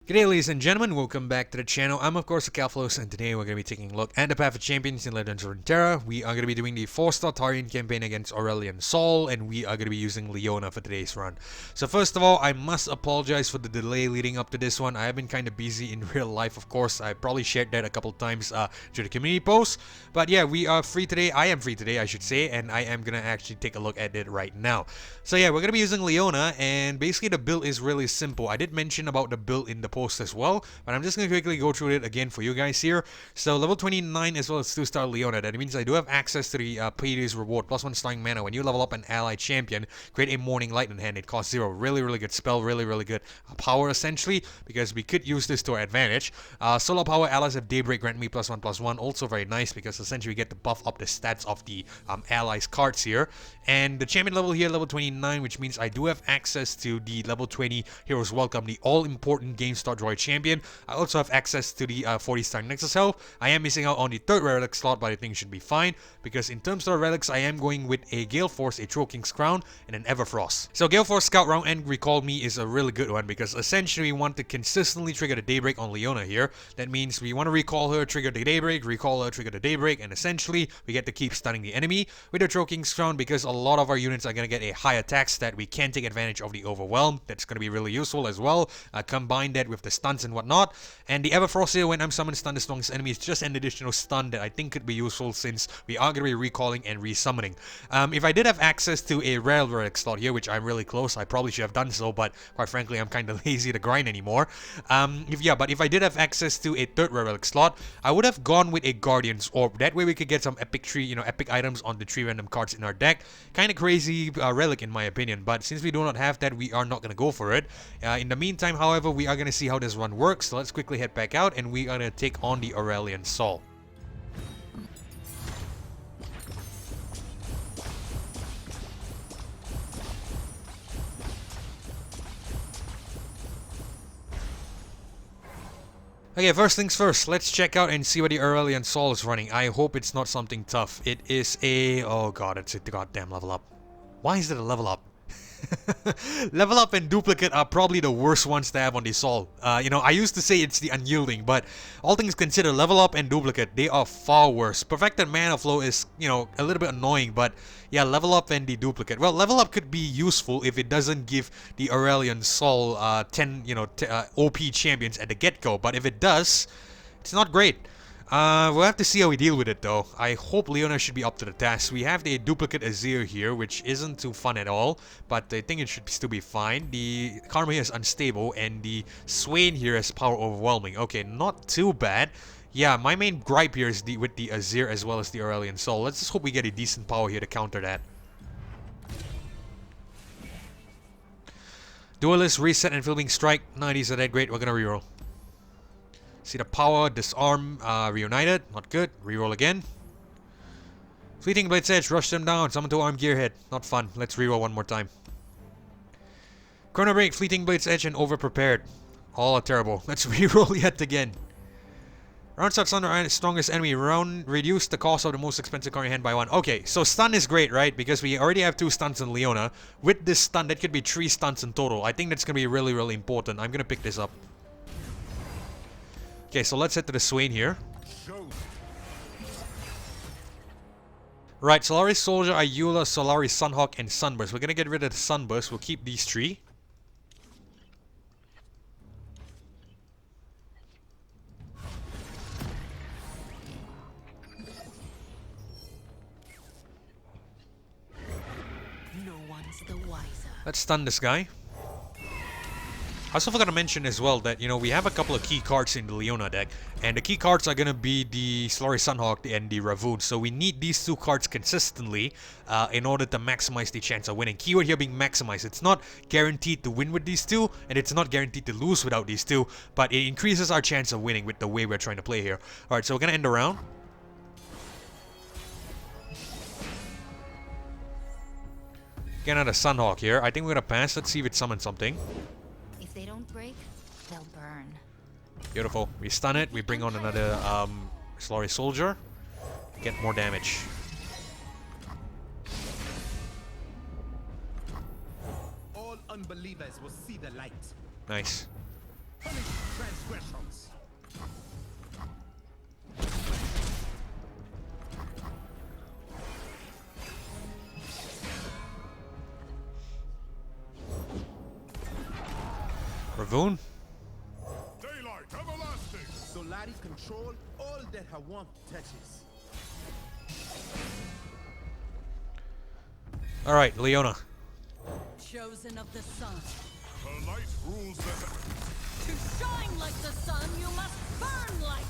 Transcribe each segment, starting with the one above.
G'day ladies and gentlemen, welcome back to the channel. I'm of course Calflos, and today we're going to be taking a look at the Path of Champions in Legends of Runeterra. We are going to be doing the 4-star Targon Campaign against Aurelion Sol, and we are going to be using Leona for today's run. So first of all, I must apologize for the delay leading up to this one. I have been kind of busy in real life, of course. I probably shared that a couple times through the community posts. But yeah, we are free today. I am free today, I should say, and I am going to actually take a look at it right now. So yeah, we're going to be using Leona, and basically the build is really simple. I did mention about the build in the post as well, but I'm just going to quickly go through it again for you guys here. So level 29 as well as 2-star Leona. That means I do have access to the previous reward, +1 starring mana. When you level up an ally champion, create a Morning Light in hand. It costs 0. Really good spell, really good power essentially, because we could use this to our advantage. Solar power, allies of Daybreak grant me +1/+1. Also very nice because essentially we get to buff up the stats of the allies cards here. And the champion level here, level 29, which means I do have access to the level 20 Heroes Welcome, the all-important Game Start Droid champion. I also have access to the 40-star Nexus health. I am missing out on the 3rd Relic slot, but I think it should be fine, because in terms of relics, I am going with a Gale Force, a Trollking's Crown, and an Everfrost. So Gale Force Scout Round and Recall Me is a really good one, because essentially we want to consistently trigger the Daybreak on Leona here. That means we want to recall her, trigger the Daybreak, recall her, trigger the Daybreak, and essentially we get to keep stunning the enemy with the Trollking's Crown, because a lot of our units are going to get a high attack stat. We can take advantage of the Overwhelm. That's going to be really useful as well. Combine that with the stuns and whatnot. And the Everfrost here, when I'm summoned stun the strongest enemy, is just an additional stun that I think could be useful, since we are going to be recalling and resummoning. If I did have access to a rare relic slot here, which I'm really close, I probably should have done so, but quite frankly, I'm kind of lazy to grind anymore. But if I did have access to a 3rd rare relic slot, I would have gone with a Guardian's Orb. That way we could get some epic tree, epic items on the 3 random cards in our deck. Kind of crazy relic in my opinion, but since we do not have that, we are not going to go for it. In the meantime, however, we are going to see how this run works. So let's quickly head back out, and we are going to take on the Aurelion Sol. Okay, first things first, let's check out and see what the Aurelion Sol is running. I hope it's not something tough. It is a... oh god, it's a goddamn level up. Why is it a level up? Level up and duplicate are probably the worst ones to have on the Sol. I used to say it's the unyielding, but all things considered, level up and duplicate, they are far worse. Perfected mana flow is, a little bit annoying, but yeah, level up and the duplicate. Well, level up could be useful if it doesn't give the Aurelion Sol 10, OP champions at the get-go, but if it does, it's not great. We'll have to see how we deal with it though. I hope Leona should be up to the task. We have the duplicate Azir here, which isn't too fun at all, but I think it should still be fine. The Karma here is unstable, and the Swain here is power overwhelming. Okay, not too bad. Yeah, my main gripe here is with the Azir as well as the Aurelion Sol. Let's just hope we get a decent power here to counter that. Duelist, Reset, and Filming Strike. None of these are that great. We're gonna reroll. See the power, disarm, reunited, not good. Reroll again. Fleeting Blade's Edge, rush them down, summon to arm gearhead. Not fun. Let's reroll one more time. Chrono Break, Fleeting Blade's Edge, and over prepared. All are terrible. Let's reroll yet again. Round starts under our strongest enemy. Round reduce the cost of the most expensive card in your hand by 1. Okay, so stun is great, right? Because we already have 2 stuns in Leona. With this stun, that could be 3 stuns in total. I think that's gonna be really important. I'm gonna pick this up. Okay, so let's head to the Swain here. Right, Solari Soldier, Irelia, Solari Sunhawk, and Sunburst. We're gonna get rid of the Sunburst. We'll keep these 3. No one's the wiser. Let's stun this guy. I also forgot to mention as well that, we have a couple of key cards in the Leona deck, and the key cards are going to be the Solari Sunhawk and the Ravoon, so we need these 2 cards consistently in order to maximize the chance of winning. Keyword here being maximize. It's not guaranteed to win with these 2, and it's not guaranteed to lose without these 2, but it increases our chance of winning with the way we're trying to play here. Alright, so we're going to end the round. Get another Sunhawk here. I think we're going to pass. Let's see if it summons something. If they don't break, they'll burn. Beautiful. We stun it. We bring on another Solari Soldier. Get more damage. All unbelievers will see the light. Nice. Ravoon. Daylight everlasting. Solari control all that her want touches. Alright, Leona. Chosen of the sun. Her light rules the... To shine like the sun, you must burn like it.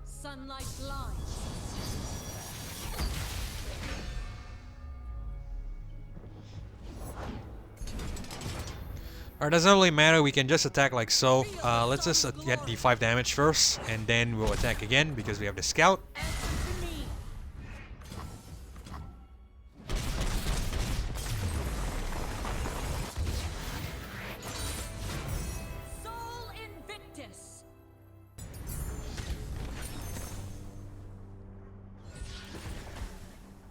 Sunlight blinds. Alright, doesn't really matter, we can just attack like so. Let's just get the 5 damage first, and then we'll attack again because we have the scout. Answer to me. Sol Invictus.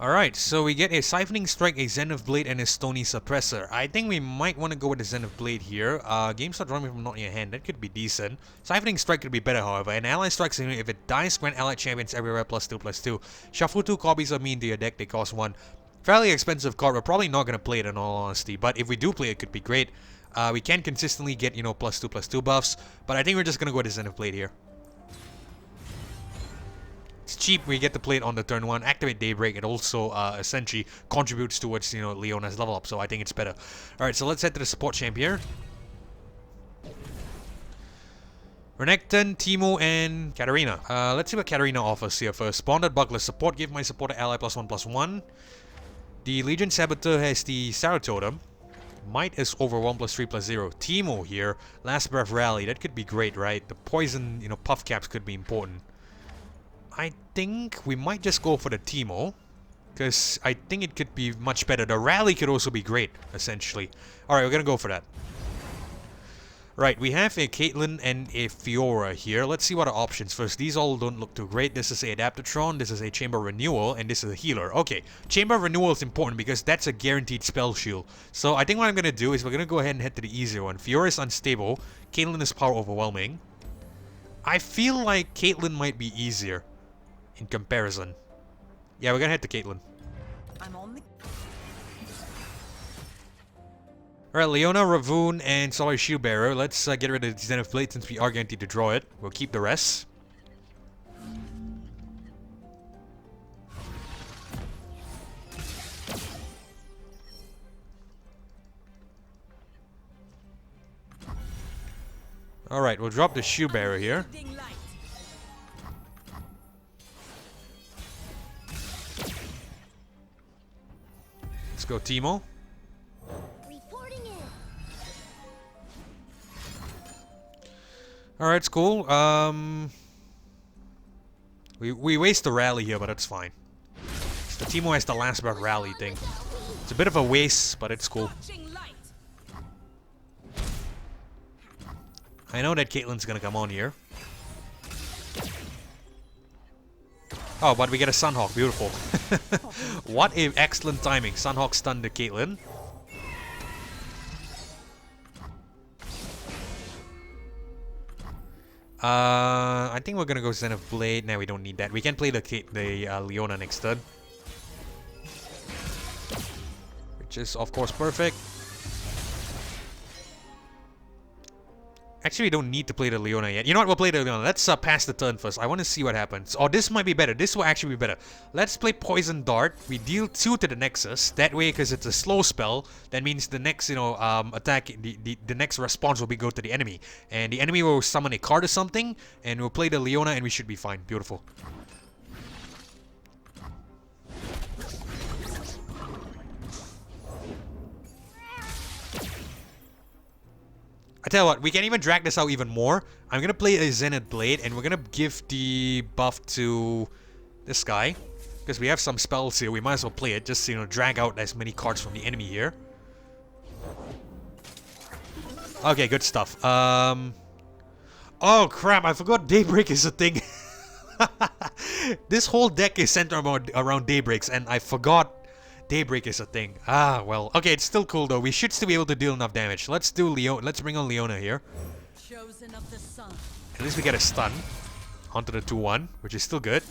Alright, so we get a Siphoning Strike, a Zenith Blade, and a Stony Suppressor. I think we might want to go with the Zenith Blade here. Game start drawing from not in your hand, that could be decent. Siphoning Strike could be better, however. An ally strikes if it dies, grant allied champions everywhere +2/+2. Shuffle 2 copies of me into your deck, they cost 1. Fairly expensive card, we're probably not going to play it in all honesty, but if we do play it, it could be great. We can consistently get, you know, +2/+2 buffs, but I think we're just going to go with the Zenith Blade here. It's cheap, we get to play it on the turn 1, activate Daybreak, it also essentially contributes towards, you know, Leona's level up, so I think it's better. Alright, so let's head to the support champ here. Renekton, Teemo, and Katarina. Let's see what Katarina offers here first. Bonded Buckler, support, give my supporter ally +1/+1. The Legion Saboteur has the Sarah Totem. Might is over 1+3/+0. Teemo here, Last Breath Rally, that could be great, right? The poison, you know, puff caps could be important. I think we might just go for the Teemo, because I think it could be much better. The Rally could also be great, essentially. Alright, we're gonna go for that. Right, we have a Caitlyn and a Fiora here. Let's see what our options first. These all don't look too great. This is a Adaptatron, this is a Chamber Renewal, and this is a Healer. Okay, Chamber Renewal is important because that's a guaranteed spell shield. So I think what I'm gonna do is we're gonna go ahead and head to the easier one. Fiora is unstable, Caitlyn is power overwhelming. I feel like Caitlyn might be easier in comparison. Yeah, we're gonna head to Caitlyn. I'm on the... Alright, Leona, Ravoon, and Solid Shield Bearer. Let's get rid of the Zenith Blade since we are guaranteed to draw it. We'll keep the rest. Alright, we'll drop the Shield Bearer here. Let's go Teemo. Reporting in. Alright, it's cool. We waste the rally here, but it's fine. The Teemo has the last breath rally thing. It's a bit of a waste, but it's cool. I know that Caitlyn's gonna come on here. Oh, but we get a Sunhawk. Beautiful. What a excellent timing. Sunhawk stunned the Caitlyn. I think we're gonna go Zenith Blade. Nah, we don't need that. We can play the Leona next turn. Which is, of course, perfect. Actually, we don't need to play the Leona yet. You know what? We'll play the Leona. Let's pass the turn first. I want to see what happens. Oh, this might be better. This will actually be better. Let's play Poison Dart. We deal 2 to the Nexus. That way, because it's a slow spell, that means the next, you know, attack, the next response will be go to the enemy. And the enemy will summon a card or something, and we'll play the Leona, and we should be fine. Beautiful. I tell you what, we can even drag this out even more. I'm gonna play a Zenith Blade, and we're gonna give the buff to this guy. Because we have some spells here, we might as well play it, just, you know, drag out as many cards from the enemy here. Okay, good stuff. Oh crap, I forgot Daybreak is a thing. This whole deck is centered around Daybreaks, and I forgot Daybreak is a thing. Ah, well. Okay, it's still cool though. We should still be able to deal enough damage. Let's do Leona. Let's bring on Leona here. Chosen of the sun. At least we get a stun onto the 2-1, which is still good.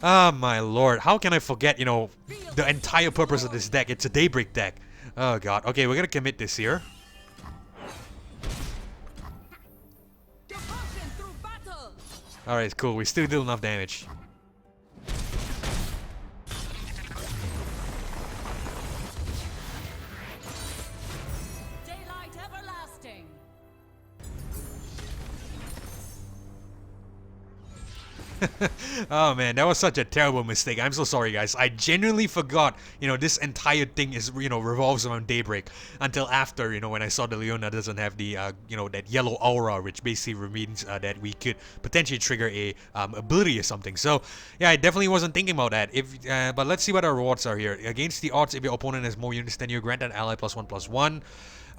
Ah, my lord. How can I forget, you know, the entire purpose of this deck? It's a Daybreak deck. Oh god. Okay, we're gonna commit this here. Devotion through battle. Alright, cool. We still deal enough damage. Daylight everlasting. Oh man, that was such a terrible mistake. I'm so sorry, guys. I genuinely forgot, you know, this entire thing is, you know, revolves around Daybreak until after, you know, when I saw the Leona doesn't have the, you know, that yellow aura, which basically means that we could potentially trigger a ability or something. So, yeah, I definitely wasn't thinking about that. But let's see what our rewards are here. Against the odds, if your opponent has more units than you, grant an ally +1/+1.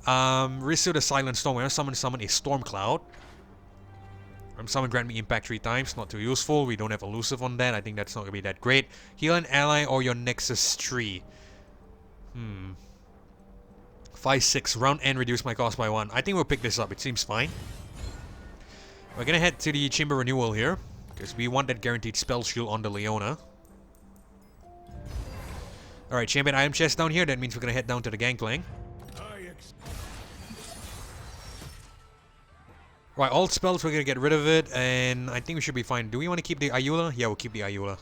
Risu the Silent Storm. When I summon a Storm Cloud. Summon grant me impact 3 times, not too useful. We don't have elusive on that. I think that's not gonna be that great. Heal an ally or your Nexus tree. 5/6 round end, reduce my cost by 1. I think we'll pick this up. It seems fine. We're gonna head to the Chamber Renewal here because we want that guaranteed spell shield on the Leona. Alright, champion item chest down here. That means we're gonna head down to the Gangplank. Right, all spells, we're gonna get rid of it, and I think we should be fine. Do we want to keep the Ayula? Yeah, we'll keep the Ayula.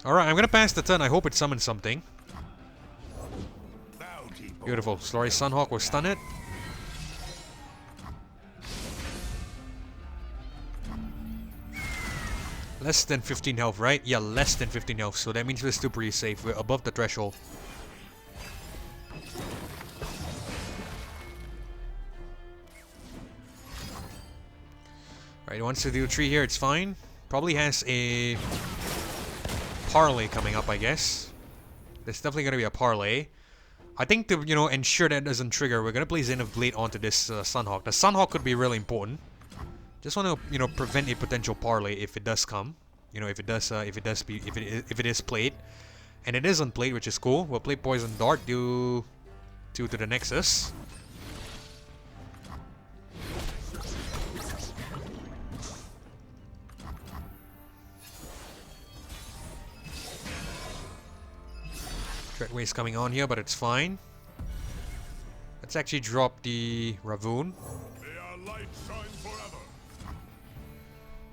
Alright, I'm gonna pass the turn. I hope it summons something. Beautiful. Slurry Sunhawk will stun it. Less than 15 health, right? Yeah, less than 15 health. So that means we're still pretty safe. We're above the threshold. Right, wants to do 3 here. It's fine. Probably has a parlay coming up, I guess. There's definitely going to be a parlay. I think to, you know, ensure that doesn't trigger, we're going to play Zen of Blade onto this Sunhawk. The Sunhawk could be really important. Just want to, you know, prevent a potential parlay if it does come. You know, if it is played, and it isn't played, which is cool. We'll play Poison Dart, do 2 to the Nexus. Treadway's coming on here, but it's fine. Let's actually drop the Ravoon.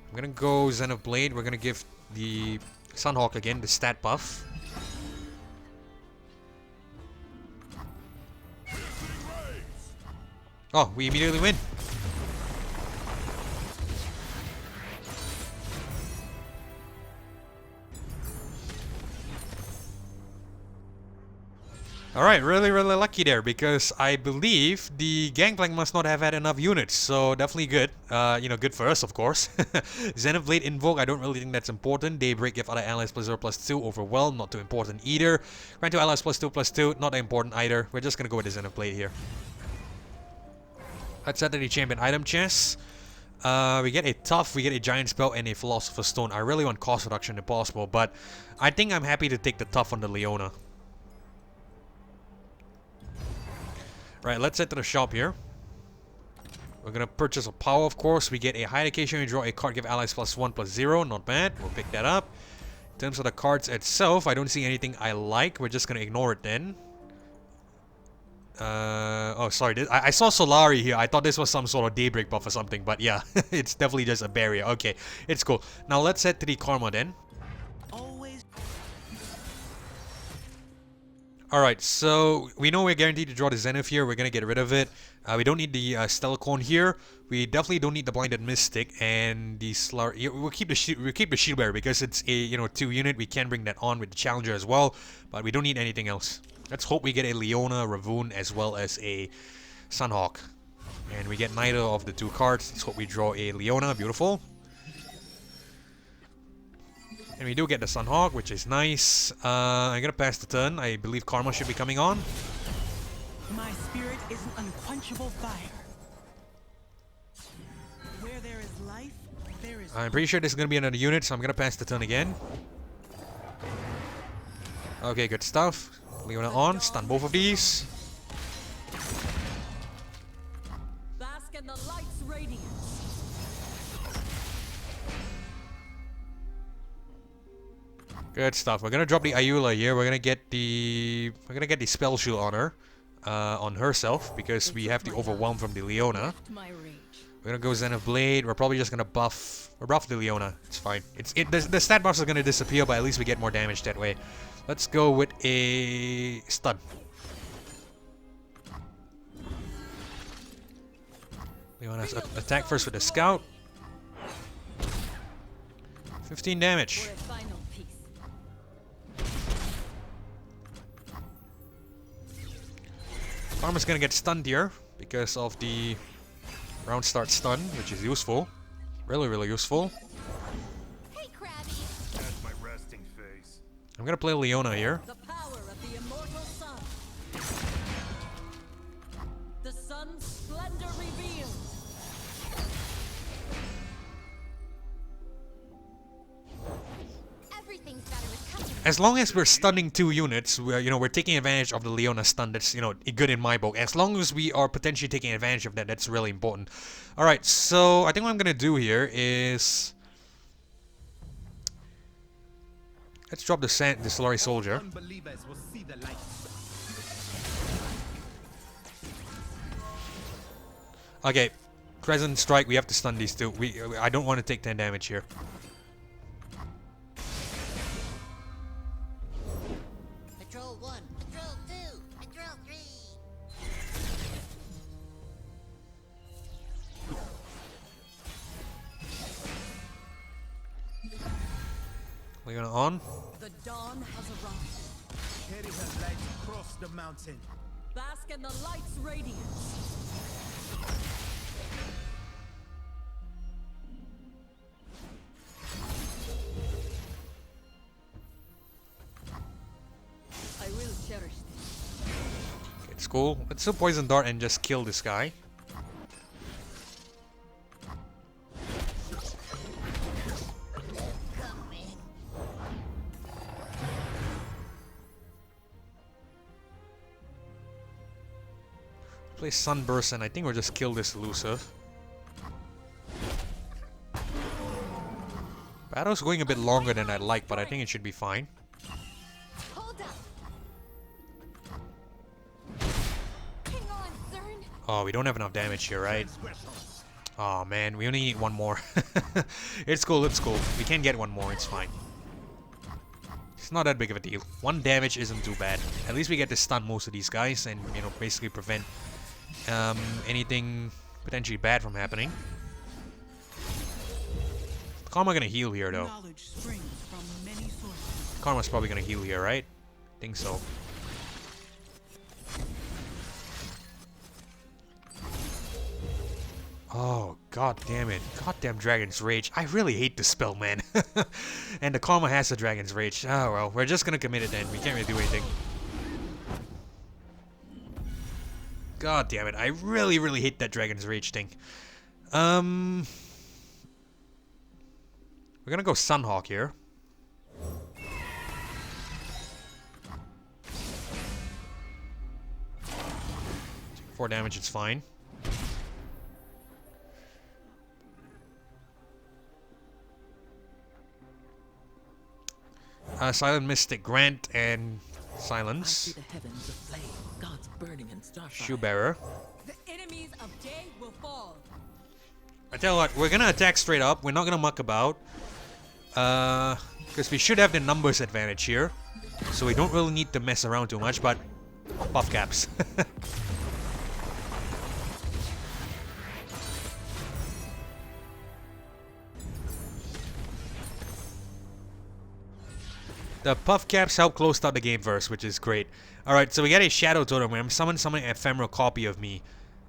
I'm gonna go Zen of Blade. We're gonna give the Sunhawk again the stat buff. Oh, we immediately win. Alright, really lucky there because I believe the Gangplank must not have had enough units, so definitely good. You know, good for us, of course. Zen of Blade Invoke, I don't really think that's important. Daybreak, give other allies +0/+2, Overwhelm, not too important either. Grant to allies +2/+2, not that important either. We're just gonna go with the Zen of Blade here. Let's set the champion item chest. We get a Tough, we get a Giant Spell, and a Philosopher's Stone. I really want cost reduction if possible, but I think I'm happy to take the Tough on the Leona. Right, let's head to the shop here. We're gonna purchase a power, of course. We get a high education, we draw a card, give allies +1/+0. Not bad. We'll pick that up. In terms of the cards itself, I don't see anything I like. We're just gonna ignore it then. Oh, sorry. I saw Solari here. I thought this was some sort of Daybreak buff or something, but yeah, it's definitely just a barrier. Okay, it's cool. Now let's head to the Karma then. Alright, so we know we're guaranteed to draw the Zenith here. We're going to get rid of it. We don't need the Stellacorn here. We definitely don't need the Blinded Mystic and the Slur. We'll keep the Shield Bearer because it's a, you know, 2 unit. We can bring that on with the Challenger as well, but we don't need anything else. Let's hope we get a Leona, Ravoon, as well as a Sunhawk. And we get neither of the 2 cards. Let's hope we draw a Leona. Beautiful. And we do get the Sunhawk, which is nice. I'm gonna pass the turn. I believe Karma should be coming on. My spirit is an unquenchable fire. Where there is life, there is I'm pretty sure this is gonna be another unit, so I'm gonna pass the turn again. Okay, good stuff. Leona on, stun both of these. Bask in the light's radiance. Good stuff. We're gonna drop the Irelia here. We're gonna get the spell shield on her, on herself, because we have the overwhelm from the Leona. My rage. We're gonna go Zen of Blade. We're probably just gonna buff the Leona. It's fine. The stat buffs are gonna disappear, but at least we get more damage that way. Let's go with a stun. Leona's attack first with the scout. 15 damage. For a final piece. Farmer's gonna get stunned here because of the round start stun, which is useful. Really, really useful. Hey, Krabby. That's my resting face. I'm gonna play Leona here. The power of the immortal sun. The sun's splendor revealed. Everything's better with company. As long as we're stunning 2 units, we're taking advantage of the Leona stun. That's, good in my book. As long as we are potentially taking advantage of that, that's really important. Alright, so I think what I'm gonna do here is... let's drop the Solari Soldier. Unbelievers will see the light. Okay, Crescent Strike, we have to stun these two. I don't want to take 10 damage here. Patrol 1, Patrol 2, Patrol 3. Leona on. The dawn has arrived. Carry her light across the mountain. Bask in the light's radiance. I will cherish this. It's cool. Let's do Poison Dart and just kill this guy. Play Sunburst and I think we'll just kill this elusive. Battle's going a bit longer than I'd like, but I think it should be fine. Hold up. Hang on, Zern. Oh, we don't have enough damage here, right? Oh man, we only need one more. It's cool, it's cool. We can get one more, it's fine. It's not that big of a deal. 1 damage isn't too bad. At least we get to stun most of these guys and, basically prevent anything potentially bad from happening. Karma gonna heal here though. knowledge springs from many sources. Karma's probably gonna heal here, right? Think so. Oh, god damn it. Goddamn Dragon's Rage. I really hate this spell, man. And the Karma has a Dragon's Rage. Oh well, we're just gonna commit it then. We can't really do anything. God damn it. I really, really hate that Dragon's Rage thing. We're gonna go Sunhawk here. 4 damage, it's fine. Silent Mystic, Grant, and Silence. The heavens aflame, gods burning in starfire. Shoe Bearer. The enemies of day will fall. I tell you what, we're gonna attack straight up. We're not gonna muck about. Because we should have the numbers advantage here. So we don't really need to mess around too much, but buff caps. The puff caps help close out the game first, which is great. Alright, so we got a Shadow Totem where I'm summoning an ephemeral copy of me.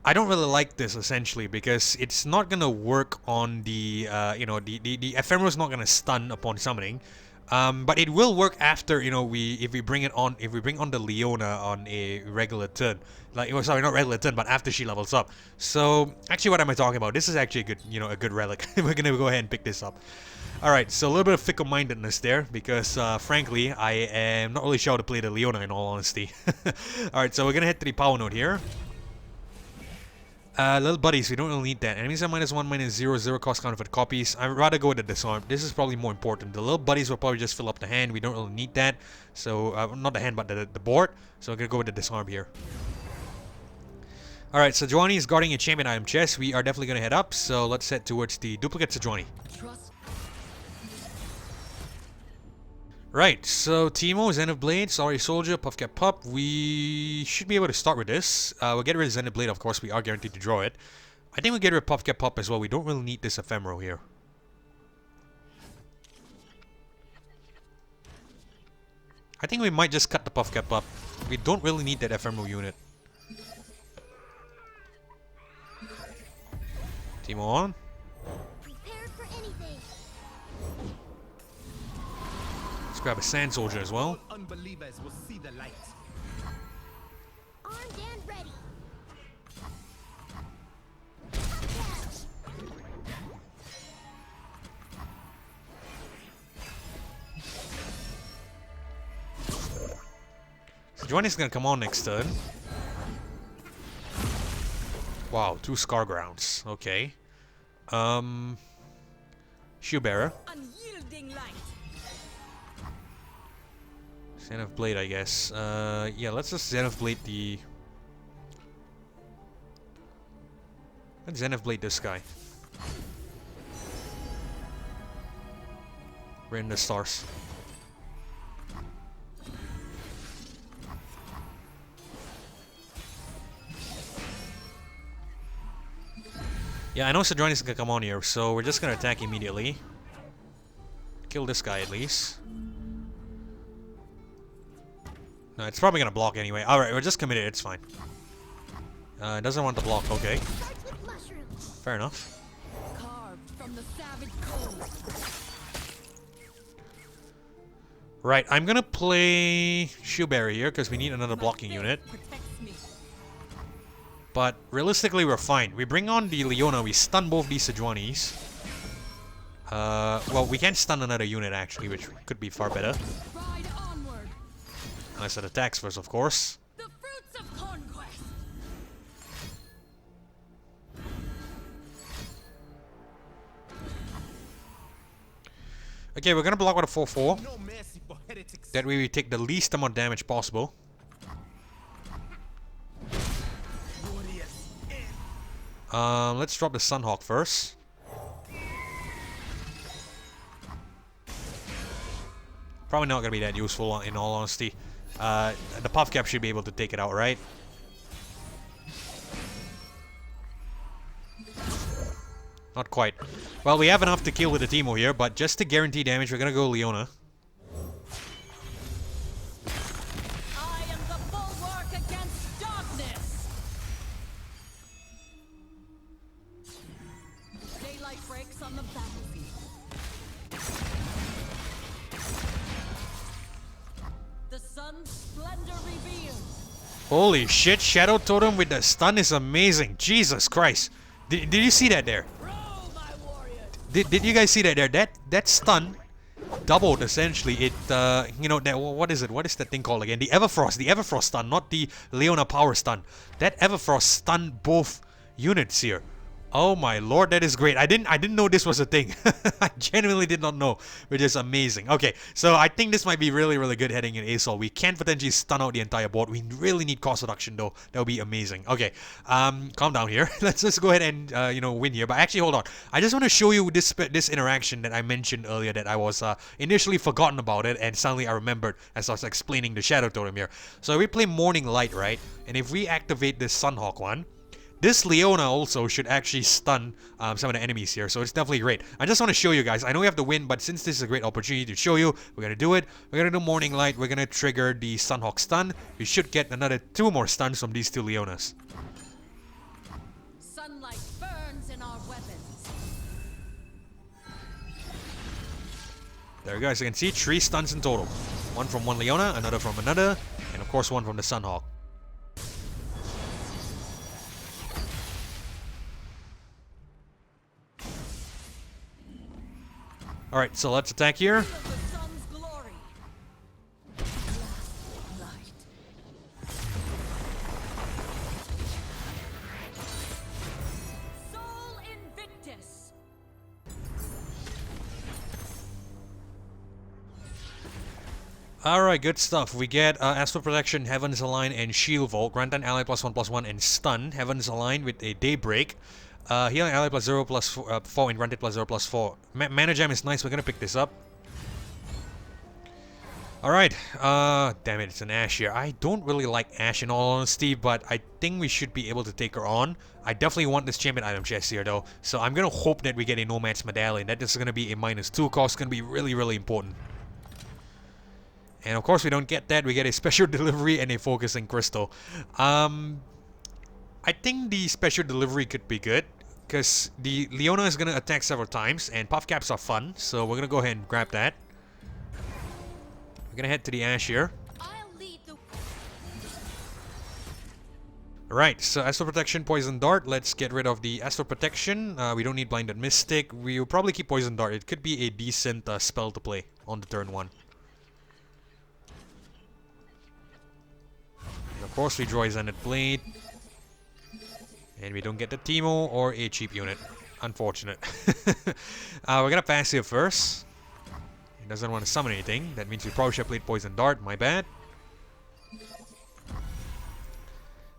I don't really like this, essentially, because it's not gonna work on the, the ephemeral's not gonna stun upon summoning. But it will work after, you know, if we bring on the Leona on a regular turn. Like, oh, sorry, not regular turn, but after she levels up. So, actually, what am I talking about? This is actually a good, you know, a good relic. We're gonna go ahead and pick this up. Alright, so a little bit of fickle-mindedness there, because, frankly, I am not really sure how to play the Leona, in all honesty. Alright, so we're gonna head to the power node here. Little buddies, we don't really need that. Enemies are -1, -0, 0 cost counterfeit copies. I'd rather go with the disarm. This is probably more important. The little buddies will probably just fill up the hand. We don't really need that. So, not the hand, but the board. So I'm gonna go with the disarm here. Alright, Sejuani is guarding a champion item chest. We are definitely gonna head up. So let's head towards the duplicate Sejuani. Trust. Right, so Teemo, Zen of Blade, Sorry Soldier, Puff Cap Pup. We should be able to start with this. We'll get rid of Zen of Blade, of course. We are guaranteed to draw it. I think we'll get rid of Puff Cap Pup as well. We don't really need this ephemeral here. I think we might just cut the Puff Cap Pup. We don't really need that ephemeral unit. Teemo on. Prepare for anything. Let's grab a Sand Soldier as well. Unbelievers will see the light. Armed and ready. Sejuani's gonna come on next turn. Wow, 2 Scar Grounds. Okay. Shoe Bearer. Unyielding light. Zen of Blade, I guess. Yeah, let's just Zen of Blade the... Let's Zen of Blade this guy. We're in the stars. Yeah, I know Sejuani's gonna come on here, so we're just gonna attack immediately. Kill this guy at least. No, it's probably gonna block anyway. Alright, we're just committed, it's fine. It doesn't want to block, okay. Starts with mushrooms. Fair enough. Carved from the savage cold. Right, I'm gonna play Shoeberry here because we need another blocking unit. Protects me. But realistically, we're fine. We bring on the Leona, we stun both these Sejuanis. Well, we can stun another unit actually, which could be far better. Ride onward. Unless it attacks first, of course. The fruits of conquest. Okay, we're gonna block with a 4/4. No mercy for heretics. That way we take the least amount of damage possible. Let's drop the Sunhawk first. Probably not gonna be that useful in all honesty. The Puff Cap should be able to take it out, right? Not quite. Well, we have enough to kill with the Teemo here, but just to guarantee damage, we're gonna go Leona. I am the bulwark against darkness. Daylight breaks on the battlefield. The sun's splendor revealed. Holy shit, Shadow Totem with the stun is amazing. Jesus Christ. Did you see that there? Roll, my warrior. Did you guys see that there? That stun doubled essentially. It you know that what is it? What is that thing called again? The Everfrost stun, not the Leona power stun. That Everfrost stunned both units here. Oh my lord, that is great. I didn't know this was a thing. I genuinely did not know, which is amazing. Okay, so I think this might be really, really good heading in ASOL. We can potentially stun out the entire board. We really need cost reduction though. That would be amazing. Okay, calm down here. Let's just go ahead and you know, win here. But actually, hold on. I just want to show you this interaction that I mentioned earlier that I was initially forgotten about it, and suddenly I remembered as I was explaining the Shadow Totem here. So we play Morning Light, right? And if we activate this Sunhawk one, this Leona also should actually stun some of the enemies here, so it's definitely great. I just want to show you guys. I know we have to win, but since this is a great opportunity to show you, we're going to do it. We're going to do Morning Light. We're going to trigger the Sunhawk stun. We should get another 2 more stuns from these 2 Leonas. Sunlight burns in our weapons. There we go. As you can see, 3 stuns in total. One from one Leona, another from another, and of course one from the Sunhawk. Alright, so let's attack here. Feel the sun's glory. Light. Sol Invictus. Alright, good stuff. We get Astral Protection, Heaven's Align, and Shield Vault. Grant an ally +1/+1 and stun. Heaven's Align with a Daybreak. Healing ally +0/+4 and granted +0/+4. Mana Gem is nice. We're gonna pick this up. Alright. Damn it, it's an Ashe here. I don't really like Ashe in all honesty, but I think we should be able to take her on. I definitely want this champion item chest here though. So I'm gonna hope that we get a Nomad's Medallion. That is gonna be a -2 cost. Gonna be really, really important. And of course we don't get that. We get a special delivery and a focusing crystal. I think the special delivery could be good, because the Leona is going to attack several times, and puff caps are fun, so we're going to go ahead and grab that. We're going to head to the Ashe here. I'll lead the Alright, so Astral Protection, Poison Dart. Let's get rid of the Astral Protection. We don't need Blinded Mystic. We'll probably keep Poison Dart. It could be a decent spell to play on the turn 1. And of course we draw a Zenith Blade. And we don't get the Teemo or a cheap unit. Unfortunate. We're gonna pass here first. He doesn't want to summon anything. That means we probably should have played Poison Dart. My bad.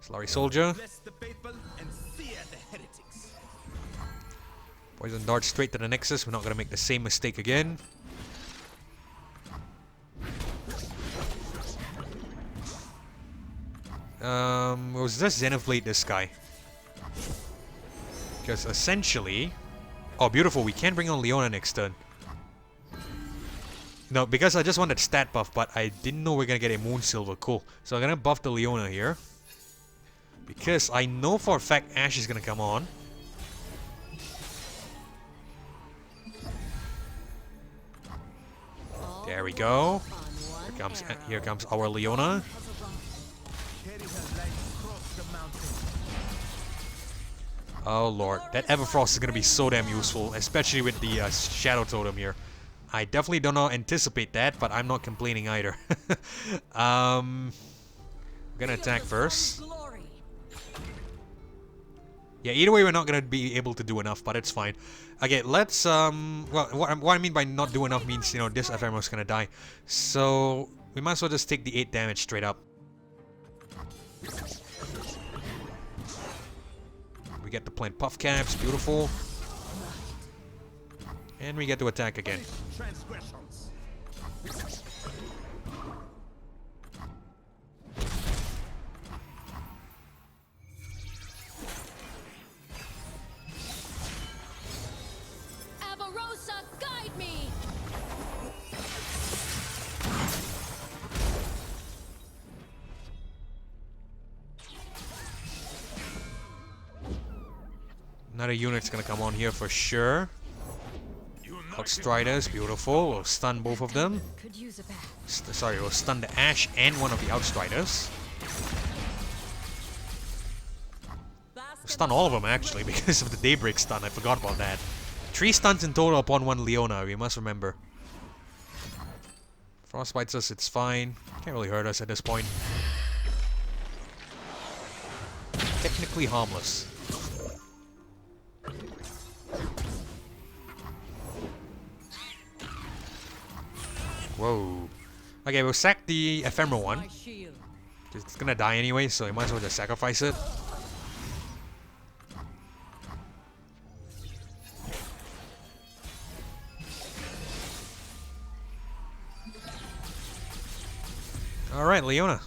Slurry Soldier. Bless the faithful and sear the heretics. Poison Dart straight to the Nexus. We're not gonna make the same mistake again. Was this Zenith Blade this guy? Because essentially... Oh, beautiful. We can bring on Leona next turn. No, because I just wanted stat buff, but I didn't know we are going to get a Moon Silver. Cool. So I'm going to buff the Leona here. Because I know for a fact Ashe is going to come on. There we go. Here comes our Leona. Carry her light across the mountain. Oh lord, that Everfrost is going to be so damn useful, especially with the Shadow Totem here. I definitely don't anticipate that, but I'm not complaining either. I'm going to attack first. Yeah, either way we're not going to be able to do enough, but it's fine. Okay, let's, well, what I mean by not do enough means, you know, this Ephemeral is going to die. So, we might as well just take the 8 damage straight up. We get to plant Puff Caps, beautiful. And we get to attack again. Transgressions. Avarosa, guide me! Another unit's gonna come on here for sure. Outstriders, beautiful. We'll stun both of them. Could use a bath. Sorry, we'll stun the Ashe and one of the Outstriders. We'll stun all of them actually because of the Daybreak stun. I forgot about that. 3 stuns in total upon one Leona, we must remember. Frostbites us, it's fine. Can't really hurt us at this point. Technically harmless. Whoa. Okay, we'll sack the Ephemeral one. My shield. It's gonna die anyway, so we might as well just sacrifice it. Alright, Leona.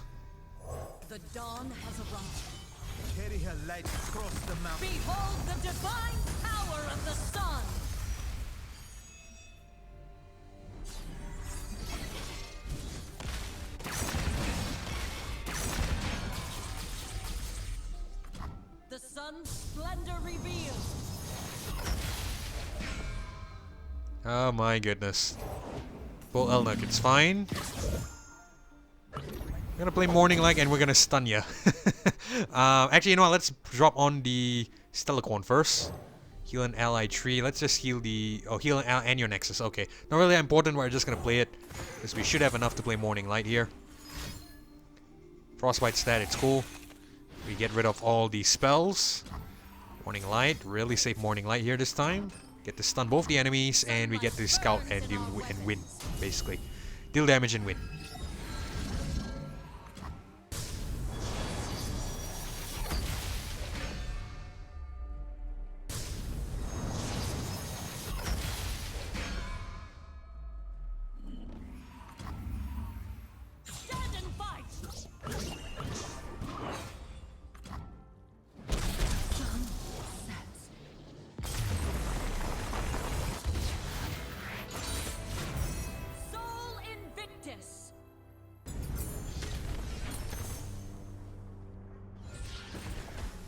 The dawn has arrived. Carry her light across the mountain. Behold the divine power of the sun! The sun's splendor revealed. Oh my goodness. Bull Elnuck, it's fine. We're gonna play Morning Light and we're gonna stun ya. Actually, you know what? Let's drop on the Stellacorn first. Heal an ally tree. Let's just heal the... Oh, heal an ally and your Nexus. Okay. Not really important. We're just gonna play it. Because we should have enough to play Morning Light here. Frostbite stat, it's cool. We get rid of all the spells. Morning Light. Really safe Morning Light here this time. Get to stun both the enemies. And we get to scout and deal and win, basically. Deal damage and win.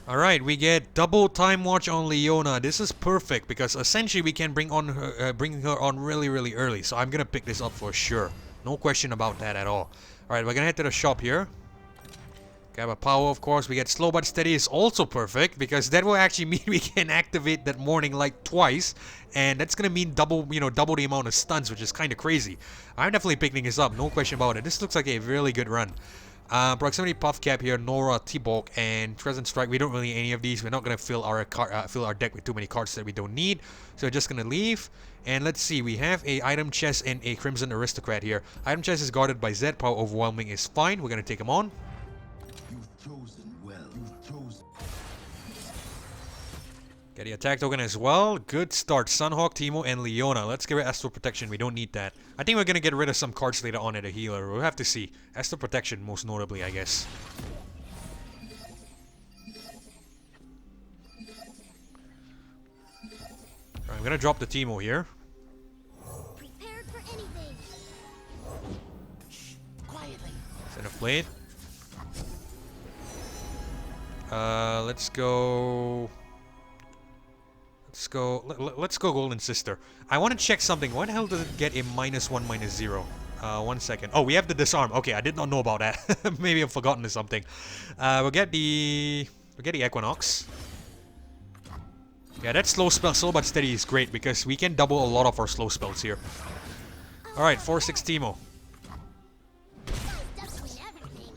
Alright, we get double time watch on Leona. This is perfect because essentially we can bring her on really early. So I'm gonna pick this up for sure. No question about that at all. Alright, we're gonna head to the shop here. Grab a power, of course. We get slow but steady is also perfect because that will actually mean we can activate that Morning Light twice, and that's gonna mean double, double the amount of stuns, which is kind of crazy. I'm definitely picking this up, no question about it. This looks like a really good run. Proximity Puff Cap here, Nora, T-Bulk, and Crescent Strike. We don't really need any of these. We're not gonna fill our deck with too many cards that we don't need. So we're just gonna leave. And let's see, we have a item chest and a Crimson Aristocrat here. Item chest is guarded by Z. Power Overwhelming is fine. We're gonna take him on. You've chosen well. You've chosen. Get the attack token as well. Good start. Sunhawk, Teemo, and Leona. Let's get rid of Astral Protection. We don't need that. I think we're gonna get rid of some cards later on at a healer. We'll have to see. Astral Protection, most notably, I guess. Right, I'm gonna drop the Teemo here. Prepared for anything. Quietly. Center Blade. Let's go. Let's go Golden Sister. I want to check something. Why the hell does it get a -1, -0? 1 second. Oh, we have the disarm. Okay, I did not know about that. Maybe I've forgotten something. We'll get the Equinox. Yeah, that slow but steady is great because we can double a lot of our slow spells here. All right, 4/6 Teemo. Does win everything.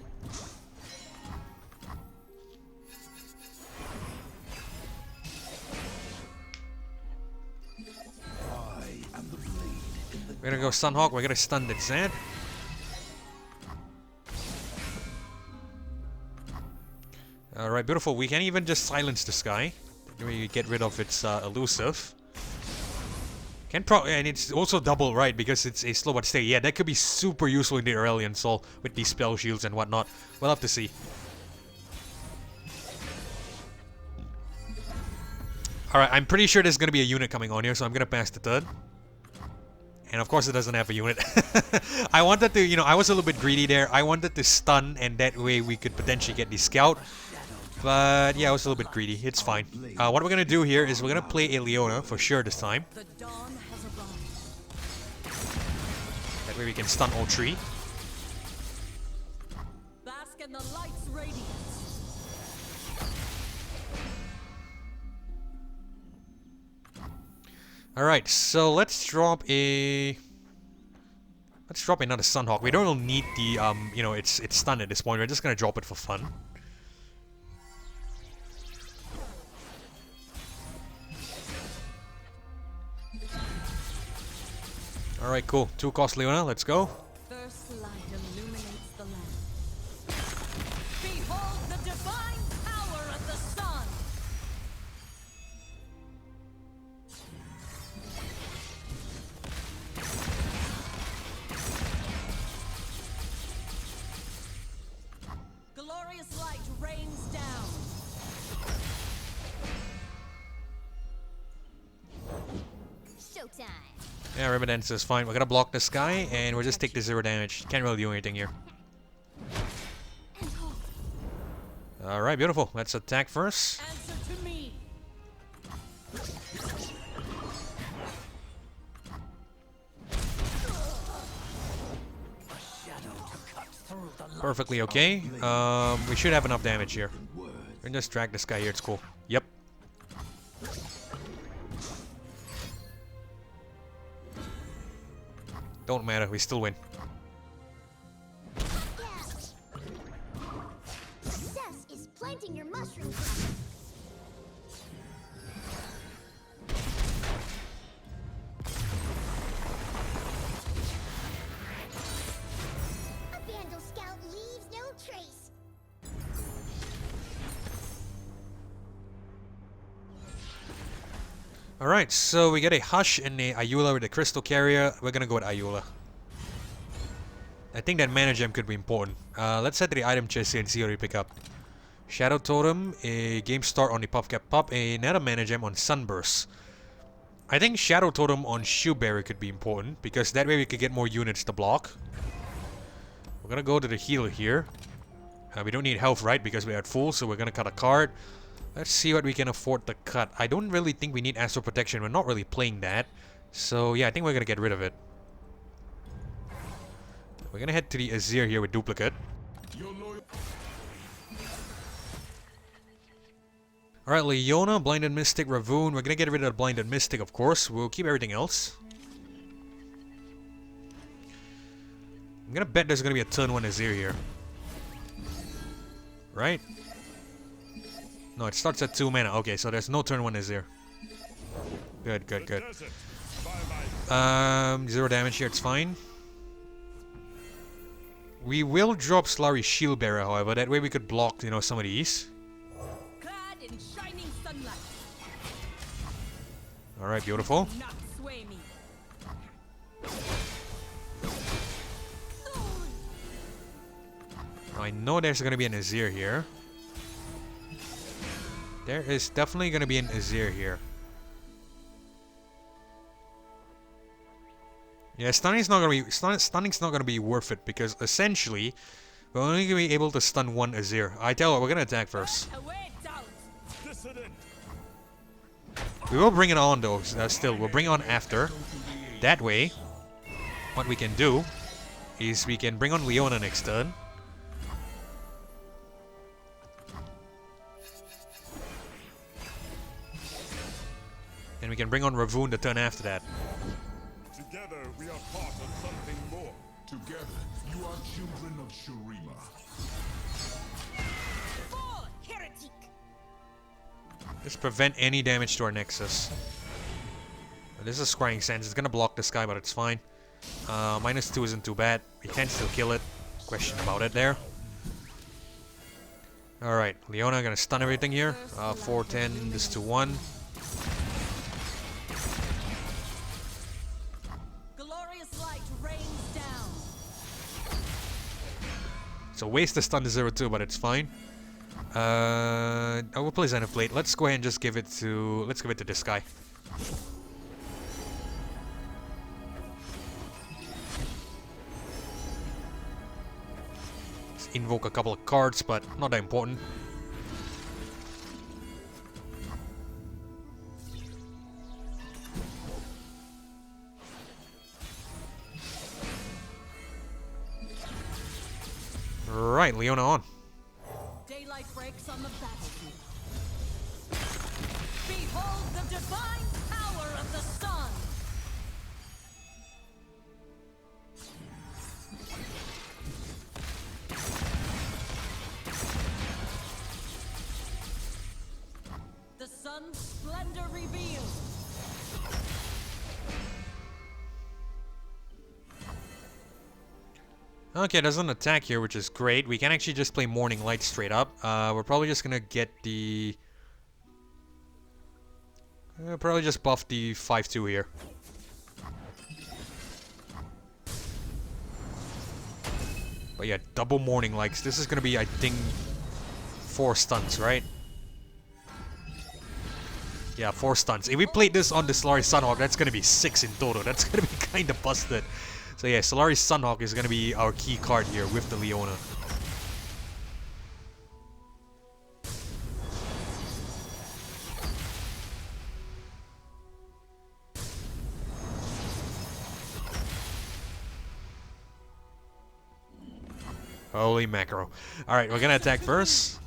We're gonna go Sunhawk. We're gonna stun that Zed. Alright, beautiful. We can even just silence this guy. We get rid of its elusive. And it's also double, right? Because it's a slow but steady. Yeah, that could be super useful in the Aurelion Sol with these spell shields and whatnot. We'll have to see. Alright, I'm pretty sure there's gonna be a unit coming on here, so I'm gonna pass the turn. And of course it doesn't have a unit. I wanted to, I was a little bit greedy there. I wanted to stun and that way we could potentially get the scout. But yeah, I was a little bit greedy. It's fine. What we're gonna do here is we're gonna play a Leona for sure this time. The dawn has arrived. That way we can stun all three. Bask in the light's radiance. Alright, so let's drop another Sunhawk. We don't need the it's stun at this point. We're just gonna drop it for fun. Alright, cool. 2-cost Leona, let's go. First light illuminates the land. Behold the divine power of the sun. Glorious light rains down. Showtime. Yeah, Remittance is fine. We're gonna block this guy and we'll just take the 0 damage. Can't really do anything here. Alright, beautiful. Let's attack first. Answer to me. Perfectly okay. We should have enough damage here. We can just drag this guy here, it's cool. Yep. Don't matter, we still win. Success is planting your mushroom crop. A Vandal Scout leaves no trace. Alright, so we get a Hush and a Ayula with a Crystal Carrier. We're gonna go with Ayula. I think that mana gem could be important. Let's head to the item chest here and see what we pick up. Shadow Totem, a Game Start on the Puffcap Pup, another mana gem on Sunburst. I think Shadow Totem on Shoeberry could be important, because that way we could get more units to block. We're gonna go to the healer here. We don't need health, right, because we're at full, so we're gonna cut a card. Let's see what we can afford to cut. I don't really think we need Astral Protection. We're not really playing that. So yeah, I think we're gonna get rid of it. We're gonna head to the Azir here with Duplicate. Alright, Leona, Blinded Mystic, Ravoon. We're gonna get rid of the Blinded Mystic, of course. We'll keep everything else. I'm gonna bet there's gonna be a turn 1 Azir here. Right? No, it starts at 2 mana. Okay, so there's no turn 1 Azir. Good, good, good. 0 damage here, it's fine. We will drop Slurry Shield Bearer, however. That way we could block, you know, some of these. Clad in shining sunlight. Alright, beautiful. Not sway me. I know there's gonna be an Azir here. There is definitely gonna be an Azir here. Yeah, stunning's not gonna be worth it because essentially we're only gonna be able to stun 1 Azir. I tell you what, we're gonna attack first. We will bring it on though. Still, we'll bring it on after. That way, what we can do is we can bring on Leona next turn. And we can bring on Ravoon the turn after that. Together we are part of something more. Together you are children of Shurima. Fall, heretic. Just prevent any damage to our Nexus. This is Scrying Sands. It's gonna block this guy, but it's fine. -2 isn't too bad. We can still kill it. Question about it there. Alright, Leona gonna stun everything here. 4-10, this to 1. So waste the stun to 0-2, but it's fine. I will play Xenoblade. Let's go ahead and just give it to this guy. Let's invoke a couple of cards, but not that important. Right, Leona on. Daylight breaks on the battlefield. Behold the divine power of the sun. The sun's splendor revealed. Okay, there's an attack here, which is great. We can actually just play Morning Light straight up. We're probably just gonna get the... probably just buff the 5-2 here. But yeah, double Morning Lights. This is gonna be, I think, 4 stuns, right? Yeah, 4 stuns. If we played this on the Solari Sunhawk, that's gonna be 6 in total. That's gonna be kinda busted. So yeah, Solari Sunhawk is gonna be our key card here with the Leona. Holy macro. Alright, we're gonna attack first.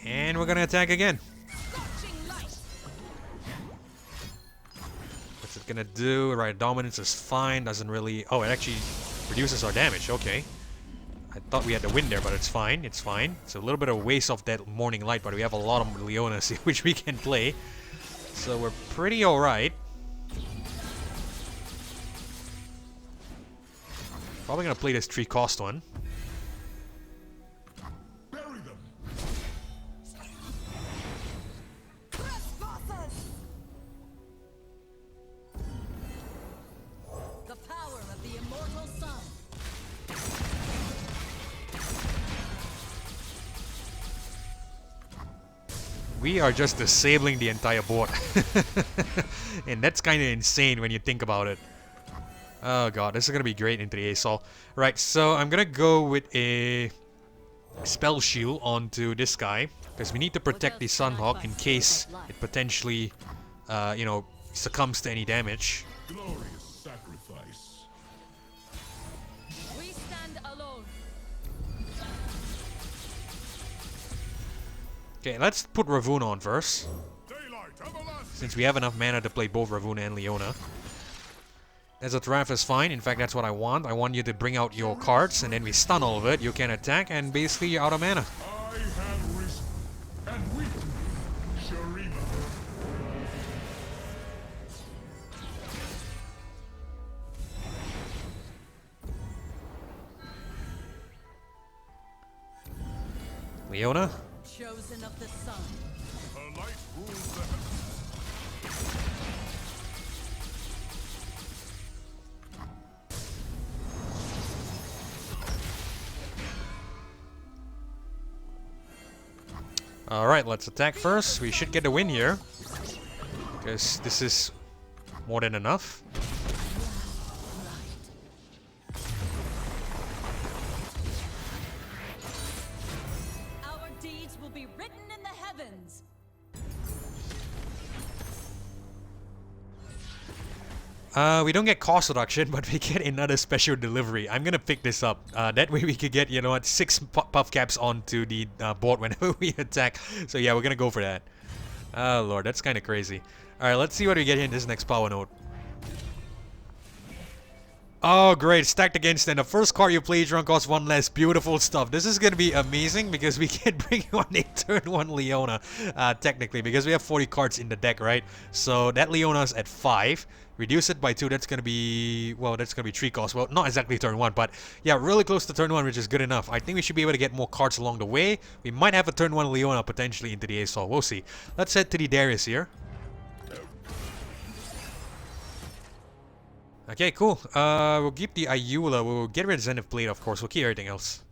And we're gonna attack again. What's it gonna do? Right, dominance is fine, doesn't really... Oh, it actually reduces our damage, okay. I thought we had to win there, but it's fine, it's fine. It's a little bit of a waste of that morning light, but we have a lot of Leonas which we can play. So we're pretty alright. Probably gonna play this 3-cost one. Bury them. The power of the immortal sun. We are just disabling the entire board. And that's kind of insane when you think about it. Oh god, this is gonna be great into the Asol. Right, so I'm gonna go with a spell shield onto this guy, because we need to protect the Sunhawk in case it potentially, you know, succumbs to any damage. Glorious sacrifice. We stand alone. Okay, let's put Ravun on first, Daylight everlasting. since we have enough mana to play both Ravun and Leona. Desert is fine. In fact, that's what I want. I want you to bring out your cards, and then we stun all of it. You can attack, and basically you're out of mana. I have risen and weakened Shurima. Leona? Chosen of the sun. Her light rules the heavens. Alright, let's attack first. We should get a win here, because this is more than enough. Our deeds will be written in the heavens. We don't get cost reduction, but we get another special delivery. I'm gonna pick this up. That way we could get, you know what, 6 puff caps onto the board whenever we attack. So yeah, we're gonna go for that. Oh lord, that's kind of crazy. Alright, let's see what we get here in this next power node. Oh great, stacked against then. The first card you play each round costs 1 less. Beautiful stuff. This is gonna be amazing because we can bring on a turn 1 Leona, technically, because we have 40 cards in the deck, right? So that Leona's at 5. Reduce it by 2, that's gonna be, well, that's gonna be 3 costs. Well, not exactly turn 1, but yeah, really close to turn 1, which is good enough. I think we should be able to get more cards along the way. We might have a turn 1 Leona potentially into the Asol. We'll see. Let's head to the Darius here. Okay, cool. We'll keep the Ayula. We'll get rid of Zenith Blade, of course. We'll keep everything else.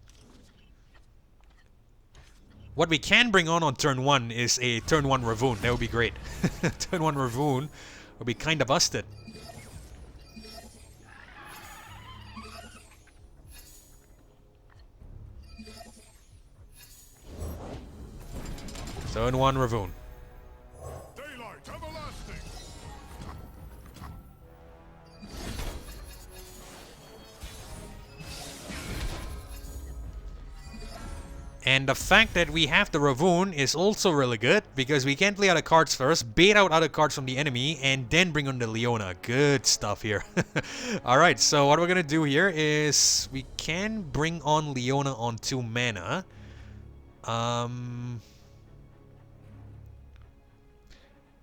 What we can bring on turn 1 is a turn 1 Ravun. That would be great. Turn 1 Ravun would be kind of busted. Turn 1 Ravun. Daylight everlasting. And the fact that we have the Ravun is also really good, because we can play other cards first, bait out other cards from the enemy, and then bring on the Leona. Good stuff here. Alright, so what we're gonna do here is we can bring on Leona on 2 mana.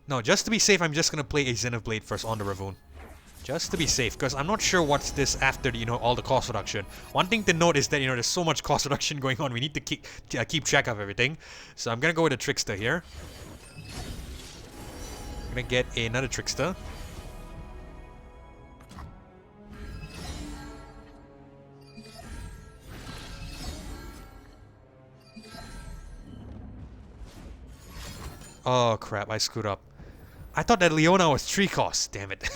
No, just to be safe, I'm just gonna play a Zenith Blade first on the Ravun. Just to be safe, because I'm not sure what's this after, you know, all the cost reduction. One thing to note is that, you know, there's so much cost reduction going on. We need to keep track of everything. So I'm gonna go with a Trickster here. I'm gonna get another Trickster. Oh crap, I screwed up. I thought that Leona was 3 costs, damn it.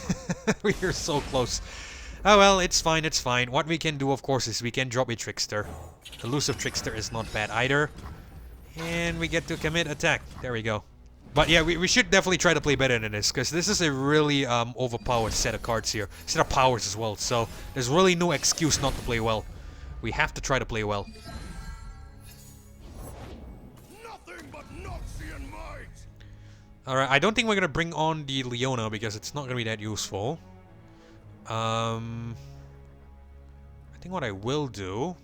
We are so close. Oh well, it's fine, it's fine. What we can do, of course, is we can drop a Trickster. Elusive Trickster is not bad either. And we get to commit attack. There we go. But yeah, we should definitely try to play better than this, because this is a really overpowered set of cards here. Set of powers as well, so there's really no excuse not to play well. We have to try to play well. Nothing but Noxian might! Alright, I don't think we're going to bring on the Leona, because it's not going to be that useful. I think what I will do...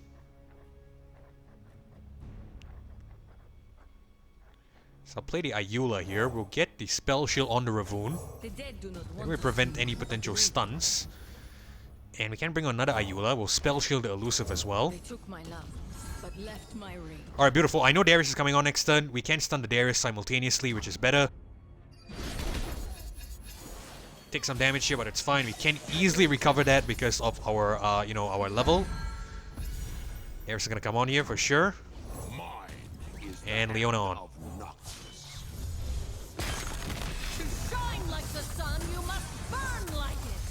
So I'll play the Ayula here. We'll get the Spell Shield on the Ravoon. The dead do not Then want we us prevent to any live, but potential to live. stuns. And we can bring on another Ayula. We'll Spell Shield the Elusive as well. They took my love, but left my ring. Alright, beautiful. I know Darius is coming on next turn. We can stun the Darius simultaneously, which is better. Take some damage here, but it's fine. We can easily recover that because of our, you know, our level. Darius is gonna come on here for sure. And Leona on. To shine like the sun, you must burn like it.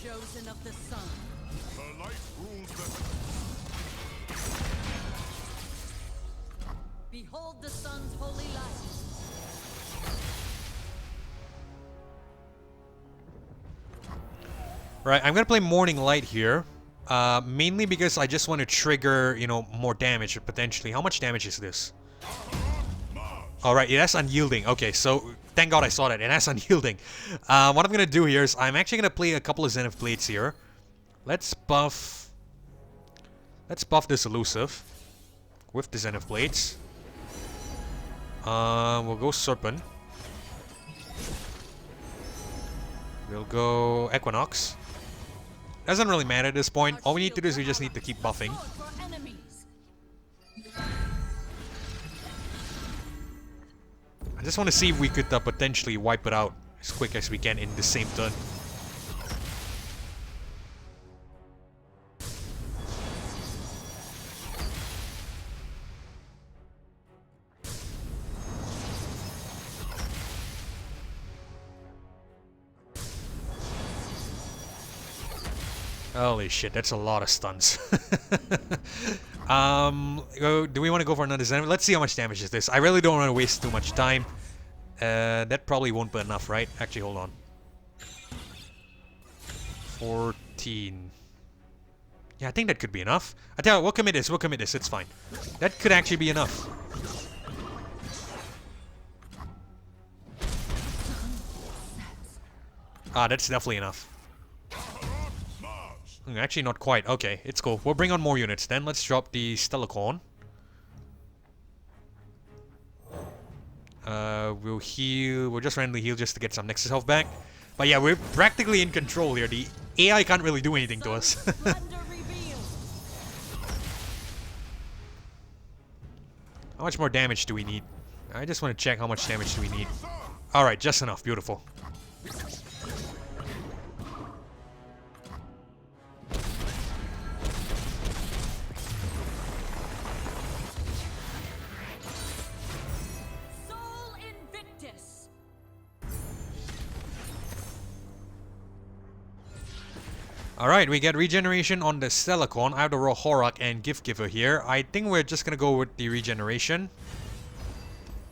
Chosen of the sun. The light rules the... Behold the sun's holy light. Right, I'm gonna play Morning Light here. Mainly because I just want to trigger, you know, more damage potentially. How much damage is this? Alright, yeah, that's unyielding. Okay, so thank God I saw that. And that's unyielding. What I'm gonna do here is I'm actually gonna play a couple of Zenith Blades here. Let's buff this Elusive with the Zenith Blades. We'll go Serpent. We'll go Equinox. Doesn't really matter at this point. All we need to do is we just need to keep buffing. I just want to see if we could potentially wipe it out as quick as we can in the same turn. Holy shit, that's a lot of stuns. Do we want to go for another Zenith? Let's see how much damage is this. I really don't want to waste too much time. That probably won't be enough, right? Actually, hold on. 14. Yeah, I think that could be enough. I tell you, we'll commit this. We'll commit this. It's fine. That could actually be enough. Ah, that's definitely enough. Actually, not quite. Okay, it's cool. We'll bring on more units then. Let's drop the Stellacorn. We'll heal. We'll just randomly heal just to get some Nexus health back. But yeah, we're practically in control here. The AI can't really do anything to us. How much more damage do we need? I just want to check how much damage do we need. Alright, just enough. Beautiful. Alright, we get regeneration on the Stellacorn. I have the Rohorak and Gift Giver here. I think we're just gonna go with the regeneration.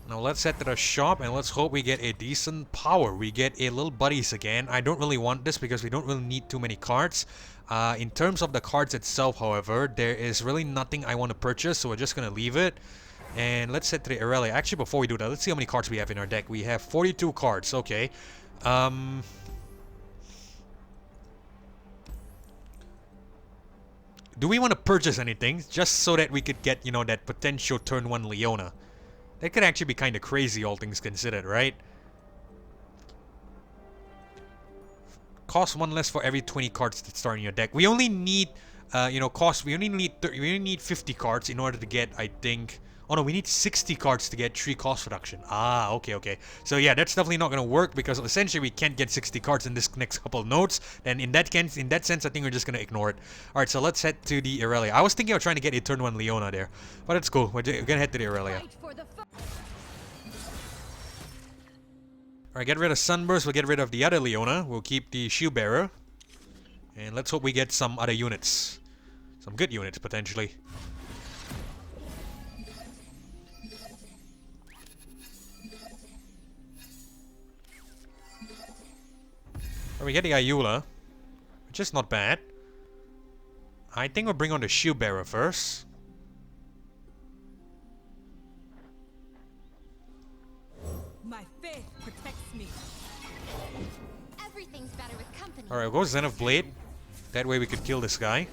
Now let's head to the shop and let's hope we get a decent power. We get a little buddies again. I don't really want this because we don't really need too many cards. In terms of the cards itself, however, there is really nothing I want to purchase, so we're just gonna leave it. And let's head to the Irelia. Actually, before we do that, let's see how many cards we have in our deck. We have 42 cards. Okay. Do we want to purchase anything just so that we could get, you know, that potential turn 1 Leona? That could actually be kind of crazy, all things considered, right? Cost 1 less for every 20 cards that start in your deck. We only need, you know, we only need 50 cards in order to get, I think... Oh no, we need 60 cards to get 3 cost reduction. Ah, okay, okay. So yeah, that's definitely not going to work because essentially we can't get 60 cards in this next couple of nodes. Then in that sense, I think we're just going to ignore it. Alright, so let's head to the Irelia. I was thinking of trying to get a turn 1 Leona there. But it's cool. We're going to head to the Irelia. Alright, get rid of Sunburst. We'll get rid of the other Leona. We'll keep the Shield Bearer. And let's hope we get some other units. Some good units, potentially. We get the Ayula, which is not bad. I think we'll bring on the Shield Bearer first. My faith protects me. Everything's better with company. Alright, we'll go Zen of Blade. That way we could kill this guy.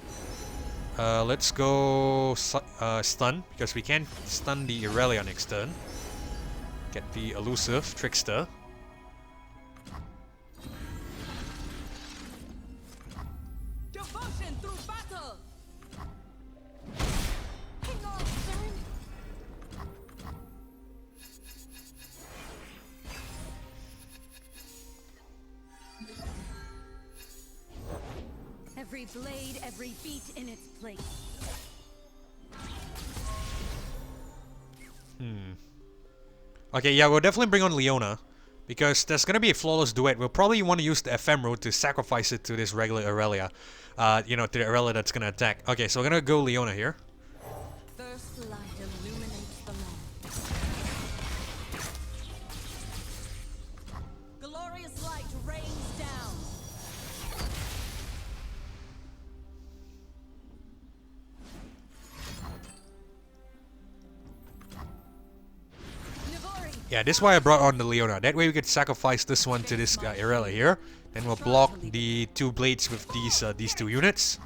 Let's go stun, because we can stun the Irelia next turn. Get the elusive Trickster. Devotion through battle. Hang on, son. Every blade, every beat in its place. Okay, yeah, we'll definitely bring on Leona. Because there's gonna be a flawless duet. We'll probably want to use the Ephemeral to sacrifice it to this regular Aurelia. You know, to the Aurelia that's gonna attack. Okay, so we're gonna go Leona here. First light illuminates the land. Glorious light rains down. Nivori. Yeah, this is why I brought on the Leona. That way we could sacrifice this one to this guy, Irelia here. Then we'll block the two blades with these two units.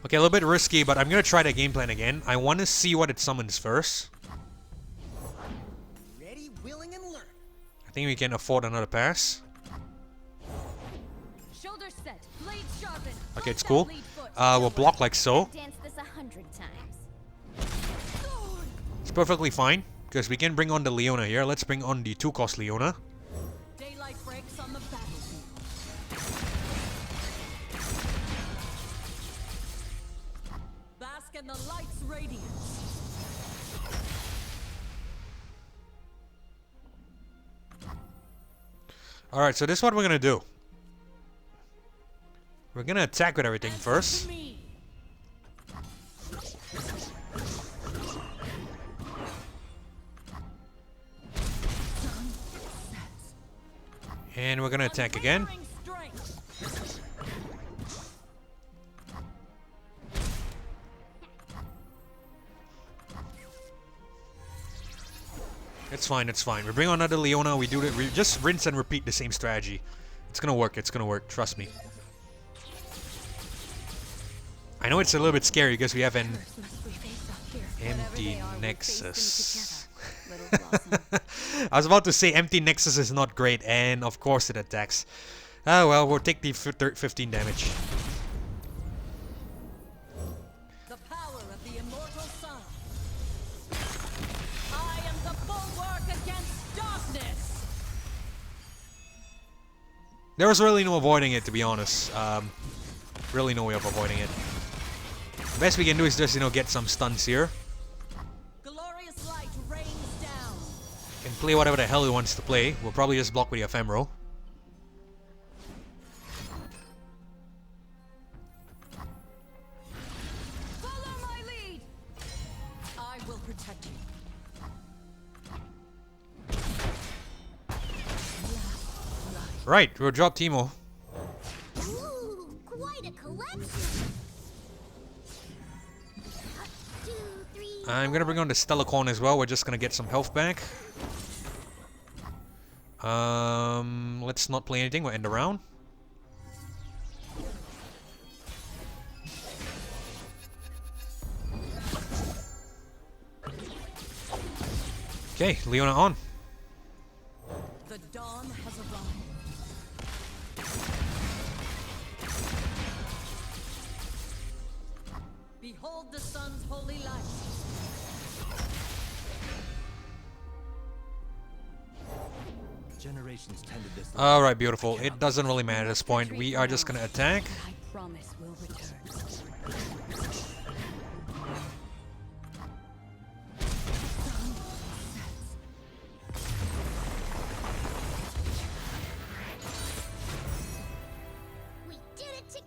Okay, a little bit risky, but I'm gonna try the game plan again. I want to see what it summons first. Ready, willing, and learn. I think we can afford another pass. Shoulder set, blade sharpened. Okay, it's Hold cool. that lead foot. We'll block like so. Dance this 100 times. It's perfectly fine, because we can bring on the Leona here. Let's bring on the 2-cost Leona. Daylight breaks on the battlefield. Bask in the light's radiance. Alright, so this is what we're gonna do. We're gonna attack with everything first. To me. And we're gonna attack again. Unwavering strength. It's fine, it's fine. We bring on another Leona, we do it, we just rinse and repeat the same strategy. It's gonna work, trust me. I know it's a little bit scary because we have an empty Nexus. I was about to say empty Nexus is not great, and of course it attacks. Oh well, we'll take the 15 damage. The power of the immortal sun. I am the bulwark against darkness. There was really no avoiding it, to be honest. Really no way of avoiding it. The best we can do is just, you know, get some stuns here. Glorious light rains down. Can play whatever the hell he wants to play. We'll probably just block with the Ephemeral. Follow my lead. I will protect you. Right, we'll drop Teemo. Ooh, quite a collection. 2, 3. I'm gonna bring on the Stellacorn as well. We're just gonna get some health back. Let's not play anything. We'll end the round. Okay, Leona on. The dawn has arrived. Behold the sun's holy light. Generations tended this. Alright, beautiful. It doesn't really matter at this point. We are just gonna attack. I promise we'll return. We did it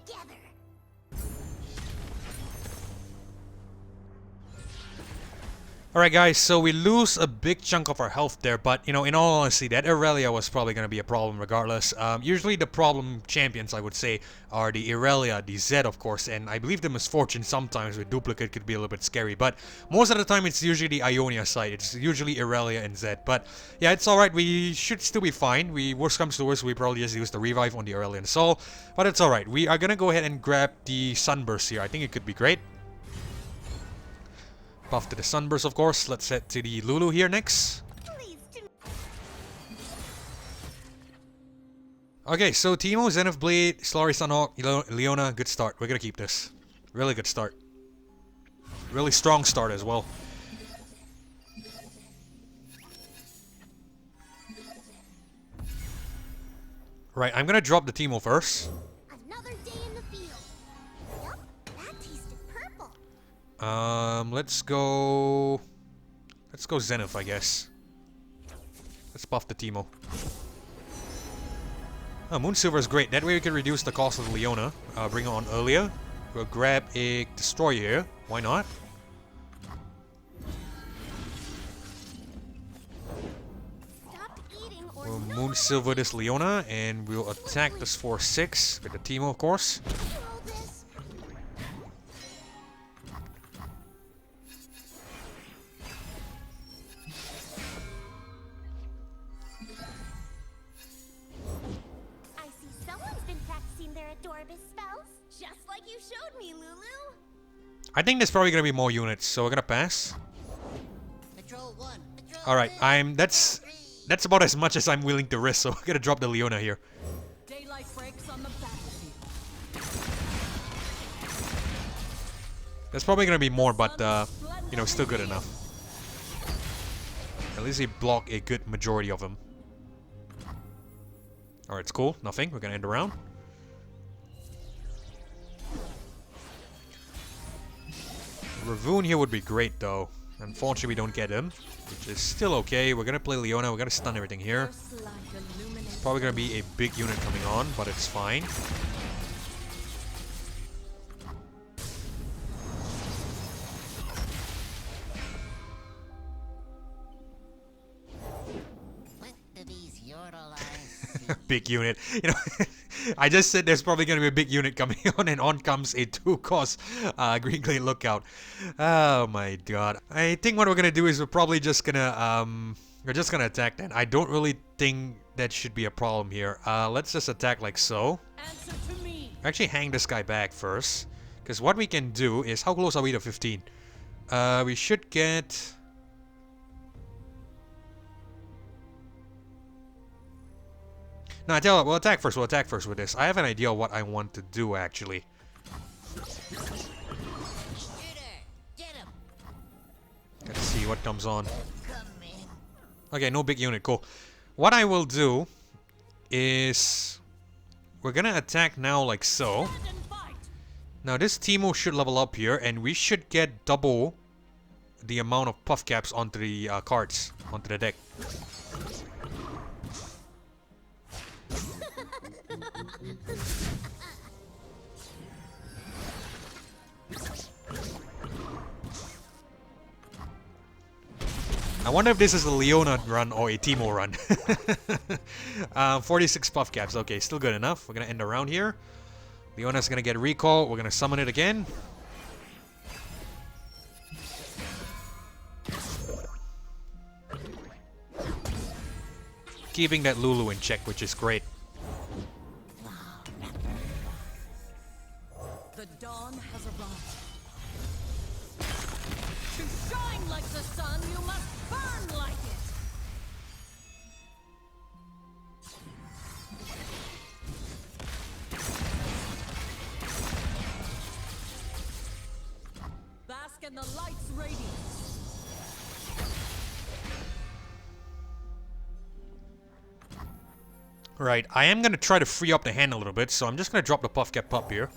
Alright guys, so we lose a big chunk of our health there, but you know, in all honesty, that Irelia was probably going to be a problem regardless. Usually the problem champions, I would say, are the Irelia, the Zed of course, and I believe the Misfortune sometimes with Duplicate could be a little bit scary, but most of the time it's usually the Ionia side, it's usually Irelia and Zed, but yeah, it's alright, we should still be fine. Worst comes to worst, we probably just use the revive on the Aurelion Sol, but it's alright. We are going to go ahead and grab the Sunburst here, I think it could be great. Buff to the Sunburst, of course. Let's head to the Lulu here next. Okay, so Teemo, Zenith Blade, Slurry Sunhawk, Leona, good start. We're gonna keep this. Really good start. Really strong start as well. Right, I'm gonna drop the Teemo first. Another day in the field. Yup, that tasted purple. Let's go Zenith, I guess. Let's buff the Teemo. Oh, Moonsilver is great. That way we can reduce the cost of Leona. Bring her on earlier. We'll grab a Destroyer here. Why not? Stop eating or We'll no Moonsilver this Leona and we'll attack this 4-6 with the Teemo, of course. roll this. I see someone's been practicing their Adorabus spells, just like you showed me, Lulu. I think there's probably gonna be more units, so we're gonna pass. Patrol 1. Patrol Alright, 2, that's about as much as I'm willing to risk, so we're gonna drop the Leona here. Daylight breaks on the battlefield. There's probably gonna be more, but you know, still good enough. At least we block a good majority of them. Alright, it's cool. Nothing. We're gonna end the round. Ravoon here would be great, though. Unfortunately, we don't get him, which is still okay. We're gonna play Leona. We're gonna stun everything here. Probably gonna be a big unit coming on, but it's fine. What do these yodel eyes see? Big unit. You know, I just said there's probably going to be a big unit coming on, and on comes a 2-cost Green Glade Lookout. Oh my god. I think what we're going to do is we're probably just going to attack that. I don't really think that should be a problem here. Let's just attack like so. Answer to me. Actually hang this guy back first. Because what we can do is, how close are we to 15? We should get... No, I tell you what, we'll attack first. We'll attack first with this. I have an idea of what I want to do, actually. Get him. Let's see what comes on. Come in. Okay, no big unit. Cool. What I will do is... We're gonna attack now like so. Stand and fight. Now this Teemo should level up here, and we should get double the amount of puff caps onto the cards, onto the deck. I wonder if this is a Leona run or a Teemo run. 46 puff caps. Okay, still good enough. We're gonna end the round here. Leona's gonna get recall. We're gonna summon it again. Keeping that Lulu in check, which is great. The dawn has arrived. To shine like the sun, you must burn like it. Bask in the light's radiance. Right, I am gonna try to free up the hand a little bit, so I'm just gonna drop the puff cap pup here.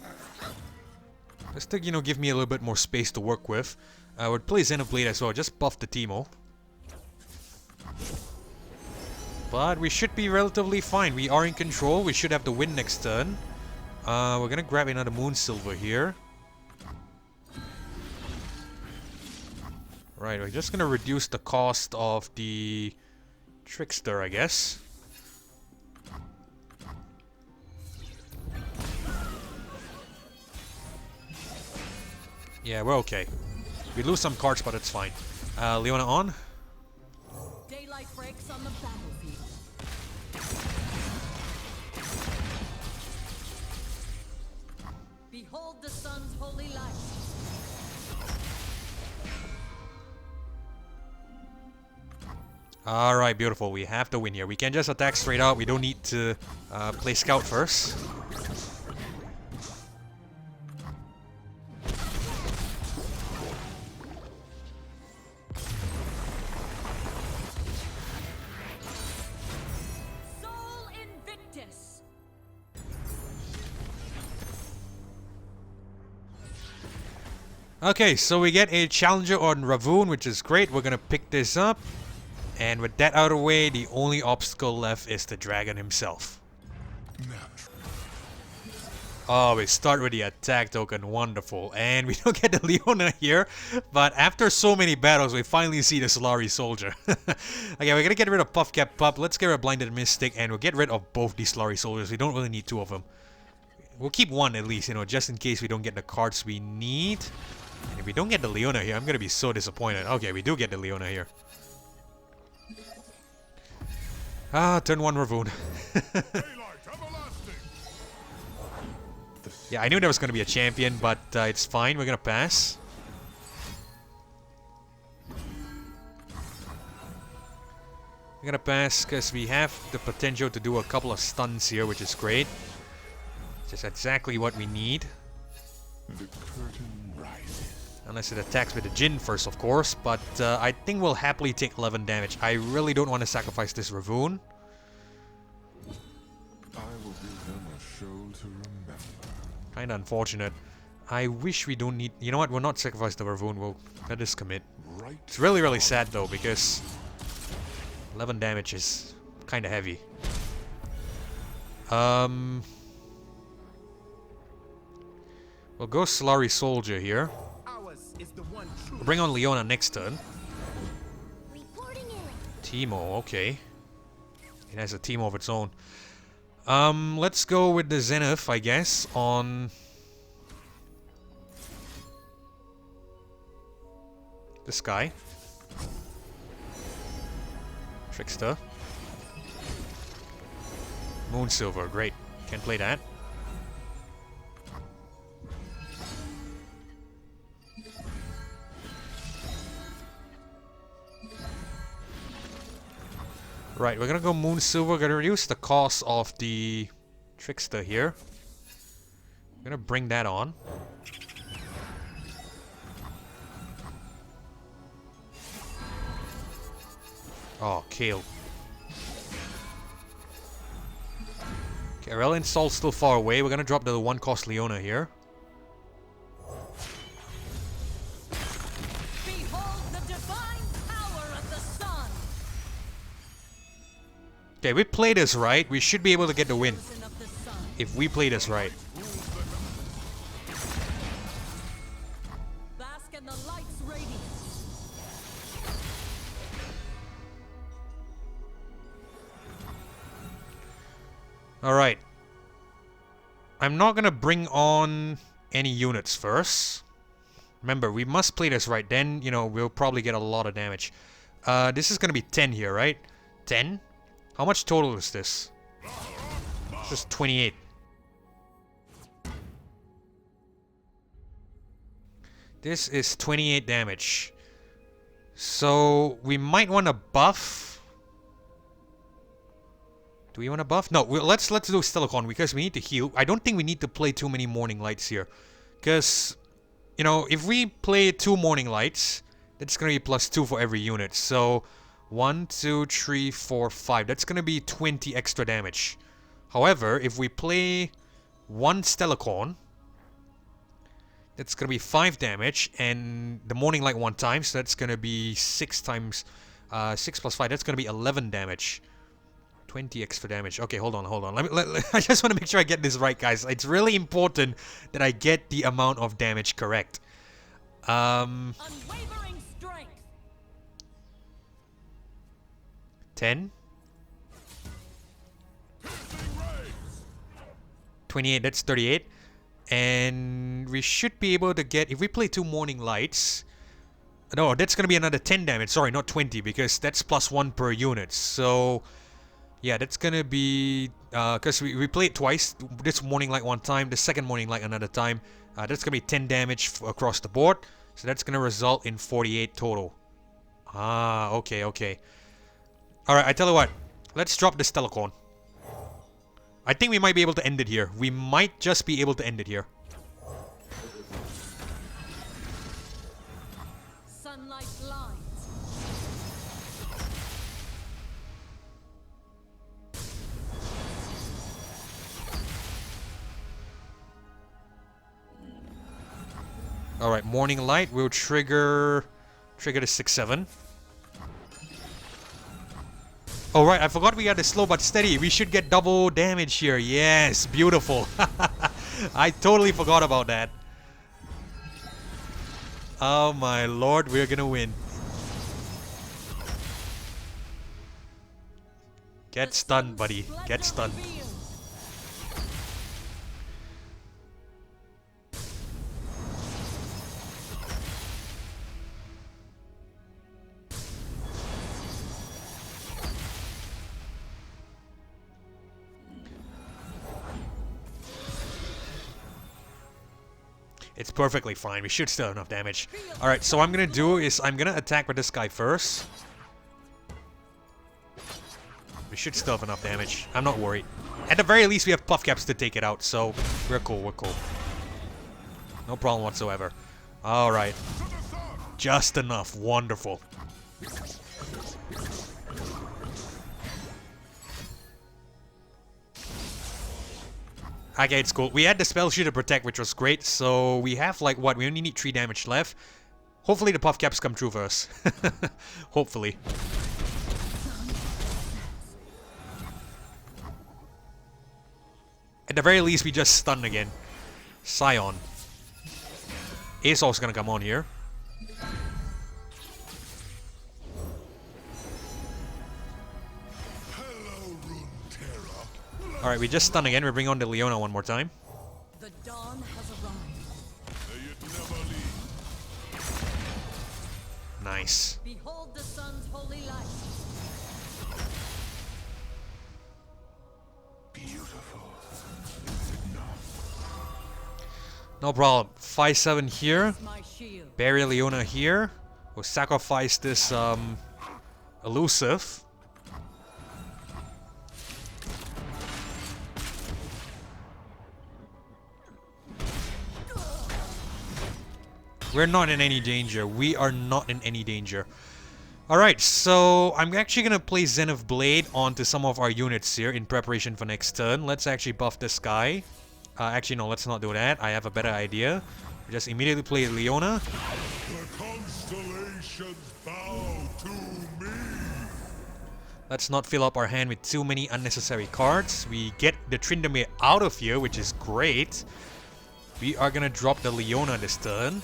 Just to, you know, give me a little bit more space to work with. I would play Xenoblade as well, just buff the Teemo. But we should be relatively fine. We are in control. We should have the win next turn. We're gonna grab another Moonsilver here. Right, we're just gonna reduce the cost of the Trickster, I guess. Yeah, we're okay. We lose some cards, but it's fine. Leona on. Daylight breaks on the battlefield. Behold the sun's holy light. Alright, beautiful. We have to win here. We can just attack straight out. We don't need to play scout first. Sol Invictus. Okay, so we get a challenger on Ravoon, which is great. We're gonna pick this up. And with that out of the way, the only obstacle left is the dragon himself. Oh, we start with the attack token. Wonderful. And we don't get the Leona here. But after so many battles, we finally see the Solari Soldier. Okay, we're gonna get rid of Puff Cap Pup. Let's get rid of Blinded Mystic. And we'll get rid of both these Solari Soldiers. We don't really need two of them. We'll keep one at least, you know, just in case we don't get the cards we need. And if we don't get the Leona here, I'm gonna be so disappointed. Okay, we do get the Leona here. Ah, turn 1 Ravoon. Yeah, I knew there was going to be a champion, but it's fine. We're going to pass. We're going to pass because we have the potential to do a couple of stuns here, which is great. Just exactly what we need. The curtain rises. Unless it attacks with the Jin first, of course. But I think we'll happily take 11 damage. I really don't want to sacrifice this Ravoon. I will give them a show to remember. Kinda unfortunate. I wish we don't need... You know what? We'll not sacrifice the Ravoon. We'll let this commit. Right. It's really, really sad, though, because 11 damage is kinda heavy. We'll go Solari Soldier here. We'll bring on Leona next turn. Reporting in. Teemo, okay. It has a team of its own. Let's go with the Zenith, I guess, on this guy. Trickster. Moonsilver, great. Can't play that. Right, we're gonna go Moonsilver. We're gonna reduce the cost of the Trickster here. We're gonna bring that on. Oh, Kale. Okay, Aurelion Sol's still far away. We're gonna drop the 1-cost Leona here. Behold the divine power of the sun. Okay, we play this right. We should be able to get the win. Chosen of the sun. If we play this right. Bask in the light's radiance. Alright. I'm not gonna bring on any units first. Remember, we must play this right. Then, you know, we'll probably get a lot of damage. This is gonna be 10 here, right? 10? How much total is this? This is 28. This is 28 damage. So, we might want to buff. Do we want to buff? No, let's do Stellacon because we need to heal. I don't think we need to play too many Morning Lights here. Because, you know, if we play 2 Morning Lights, that's going to be +2 for every unit. So, 1, 2, 3, 4, 5. That's going to be 20 extra damage. However, if we play 1 Stellacon, that's going to be 5 damage. And the Morning Light 1 time, so that's going to be 6 times... 6 plus 5, that's going to be 11 damage. 20 extra damage. Okay, hold on. I just want to make sure I get this right, guys. It's really important that I get the amount of damage correct. Unwavering strength. 10. 28, that's 38. And we should be able to get, if we play 2 Morning Lights, no, that's going to be another 10 damage, sorry, not 20, because that's +1 per unit. So, yeah, that's going to be, because we played twice, this Morning Light one time, the second Morning Light another time. That's going to be 10 damage across the board, so that's going to result in 48 total. Ah, okay, okay. Alright, I tell you what, let's drop this Telecorn. I think we might be able to end it here. We might just be able to end it here. Sunlight blinds. Alright, Morning Light will trigger the 6-7. Oh right, I forgot we had the slow but steady. We should get double damage here. Yes, beautiful. I totally forgot about that. Oh my lord, we're gonna win. Get stunned, buddy. Get stunned. It's perfectly fine. We should still have enough damage. Alright, so what I'm gonna do is I'm gonna attack with this guy first. We should still have enough damage. I'm not worried. At the very least, we have puff caps to take it out, so we're cool, we're cool. No problem whatsoever. Alright. Just enough. Wonderful. Okay, it's cool. We had the spell shield to protect, which was great. So we have like what? We only need 3 damage left. Hopefully the puff caps come true for us. Hopefully. At the very least, we just stun again. Scion. Asol's gonna come on here. Alright, we just stun again. We bring on the Leona one more time. The dawn has arrived. Nice. Behold the sun's holy light. No problem. 5-7 here. My shield. Bury Leona here. We'll sacrifice this elusive. We're not in any danger. We are not in any danger. Alright, so I'm actually going to place Zenith Blade onto some of our units here in preparation for next turn. Let's actually buff this guy. Actually, no, let's not do that. I have a better idea. Just immediately play Leona. The constellations bow to me. Let's not fill up our hand with too many unnecessary cards. We get the Tryndamere out of here, which is great. We are going to drop the Leona this turn.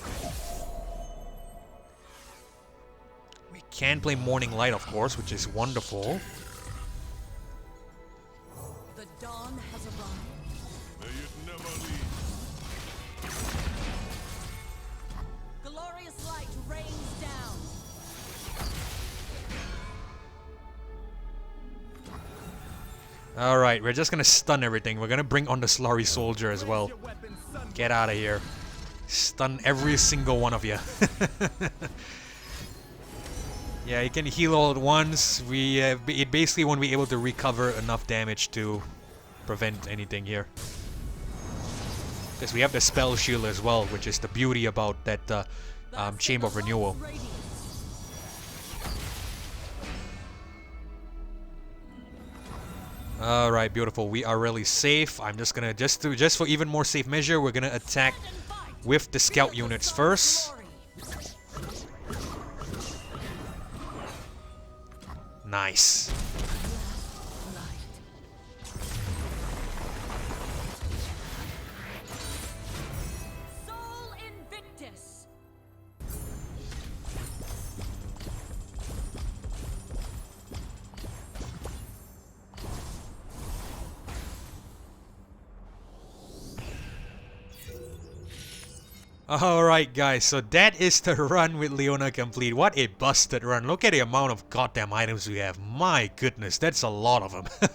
We can play Morning Light, of course, which is wonderful. The dawn has arrived. May it never leave. Glorious light rains down. Alright, we're just going to stun everything. We're going to bring on the Slurry Soldier as well. Get out of here. Stun every single one of you. Yeah, you can heal all at once. It basically won't be able to recover enough damage to prevent anything here. Because we have the spell shield as well, which is the beauty about that Chamber of Renewal. Alright, beautiful. We are really safe. I'm just gonna just for even more safe measure, we're gonna attack with the scout units first. Nice. Sol Invictus. Alright guys, so that is the run with Leona complete. What a busted run. Look at the amount of goddamn items we have. My goodness, that's a lot of them.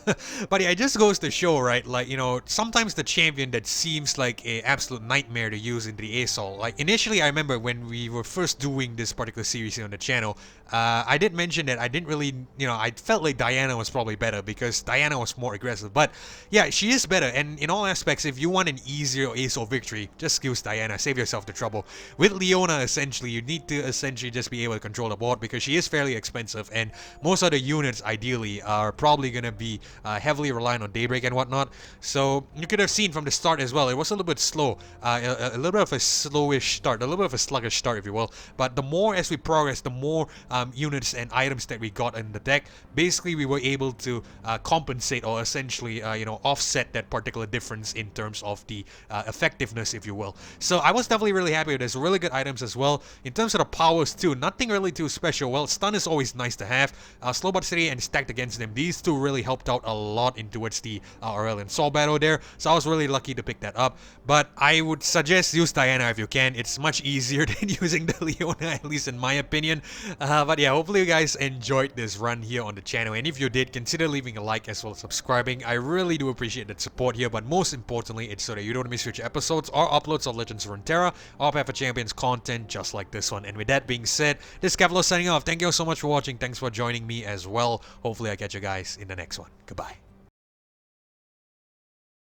But yeah, it just goes to show, right, like, you know, sometimes the champion that seems like a absolute nightmare to use in the ASOL. Like, initially I remember when we were first doing this particular series here on the channel, I did mention that I didn't really, you know, I felt like Diana was probably better because Diana was more aggressive. But yeah, she is better, and in all aspects, if you want an easier ASOL victory, just use Diana, save yourself the trouble. With Leona, essentially, you need to essentially just be able to control the board because she is fairly expensive, and most of the units, ideally, are probably going to be heavily reliant on Daybreak and whatnot. So you could have seen from the start as well, it was a little bit slow, a little bit of a slowish start, a little bit of a sluggish start, if you will. But the more as we progress, the more units and items that we got in the deck, basically we were able to compensate or essentially, you know, offset that particular difference in terms of the effectiveness, if you will. So I was definitely really happy with this. Really good items as well. In terms of the powers too, nothing really too special. Well, stun is always nice to have. Slow but steady and stacked against them. These two really helped out a lot in towards the Aurelion Sol battle there. So I was really lucky to pick that up. But I would suggest use Diana if you can. It's much easier than using the Leona, at least in my opinion. But yeah, hopefully you guys enjoyed this run here on the channel. And if you did, consider leaving a like as well as subscribing. I really do appreciate that support here. But most importantly, it's so that you don't miss future episodes or uploads of Legends of Runeterra or Path of Champions content just like this one. And with that being said, this is Cavalo signing off. Thank you all so much for watching. Thanks for joining me as well. Hopefully I catch you guys in the next one. Goodbye.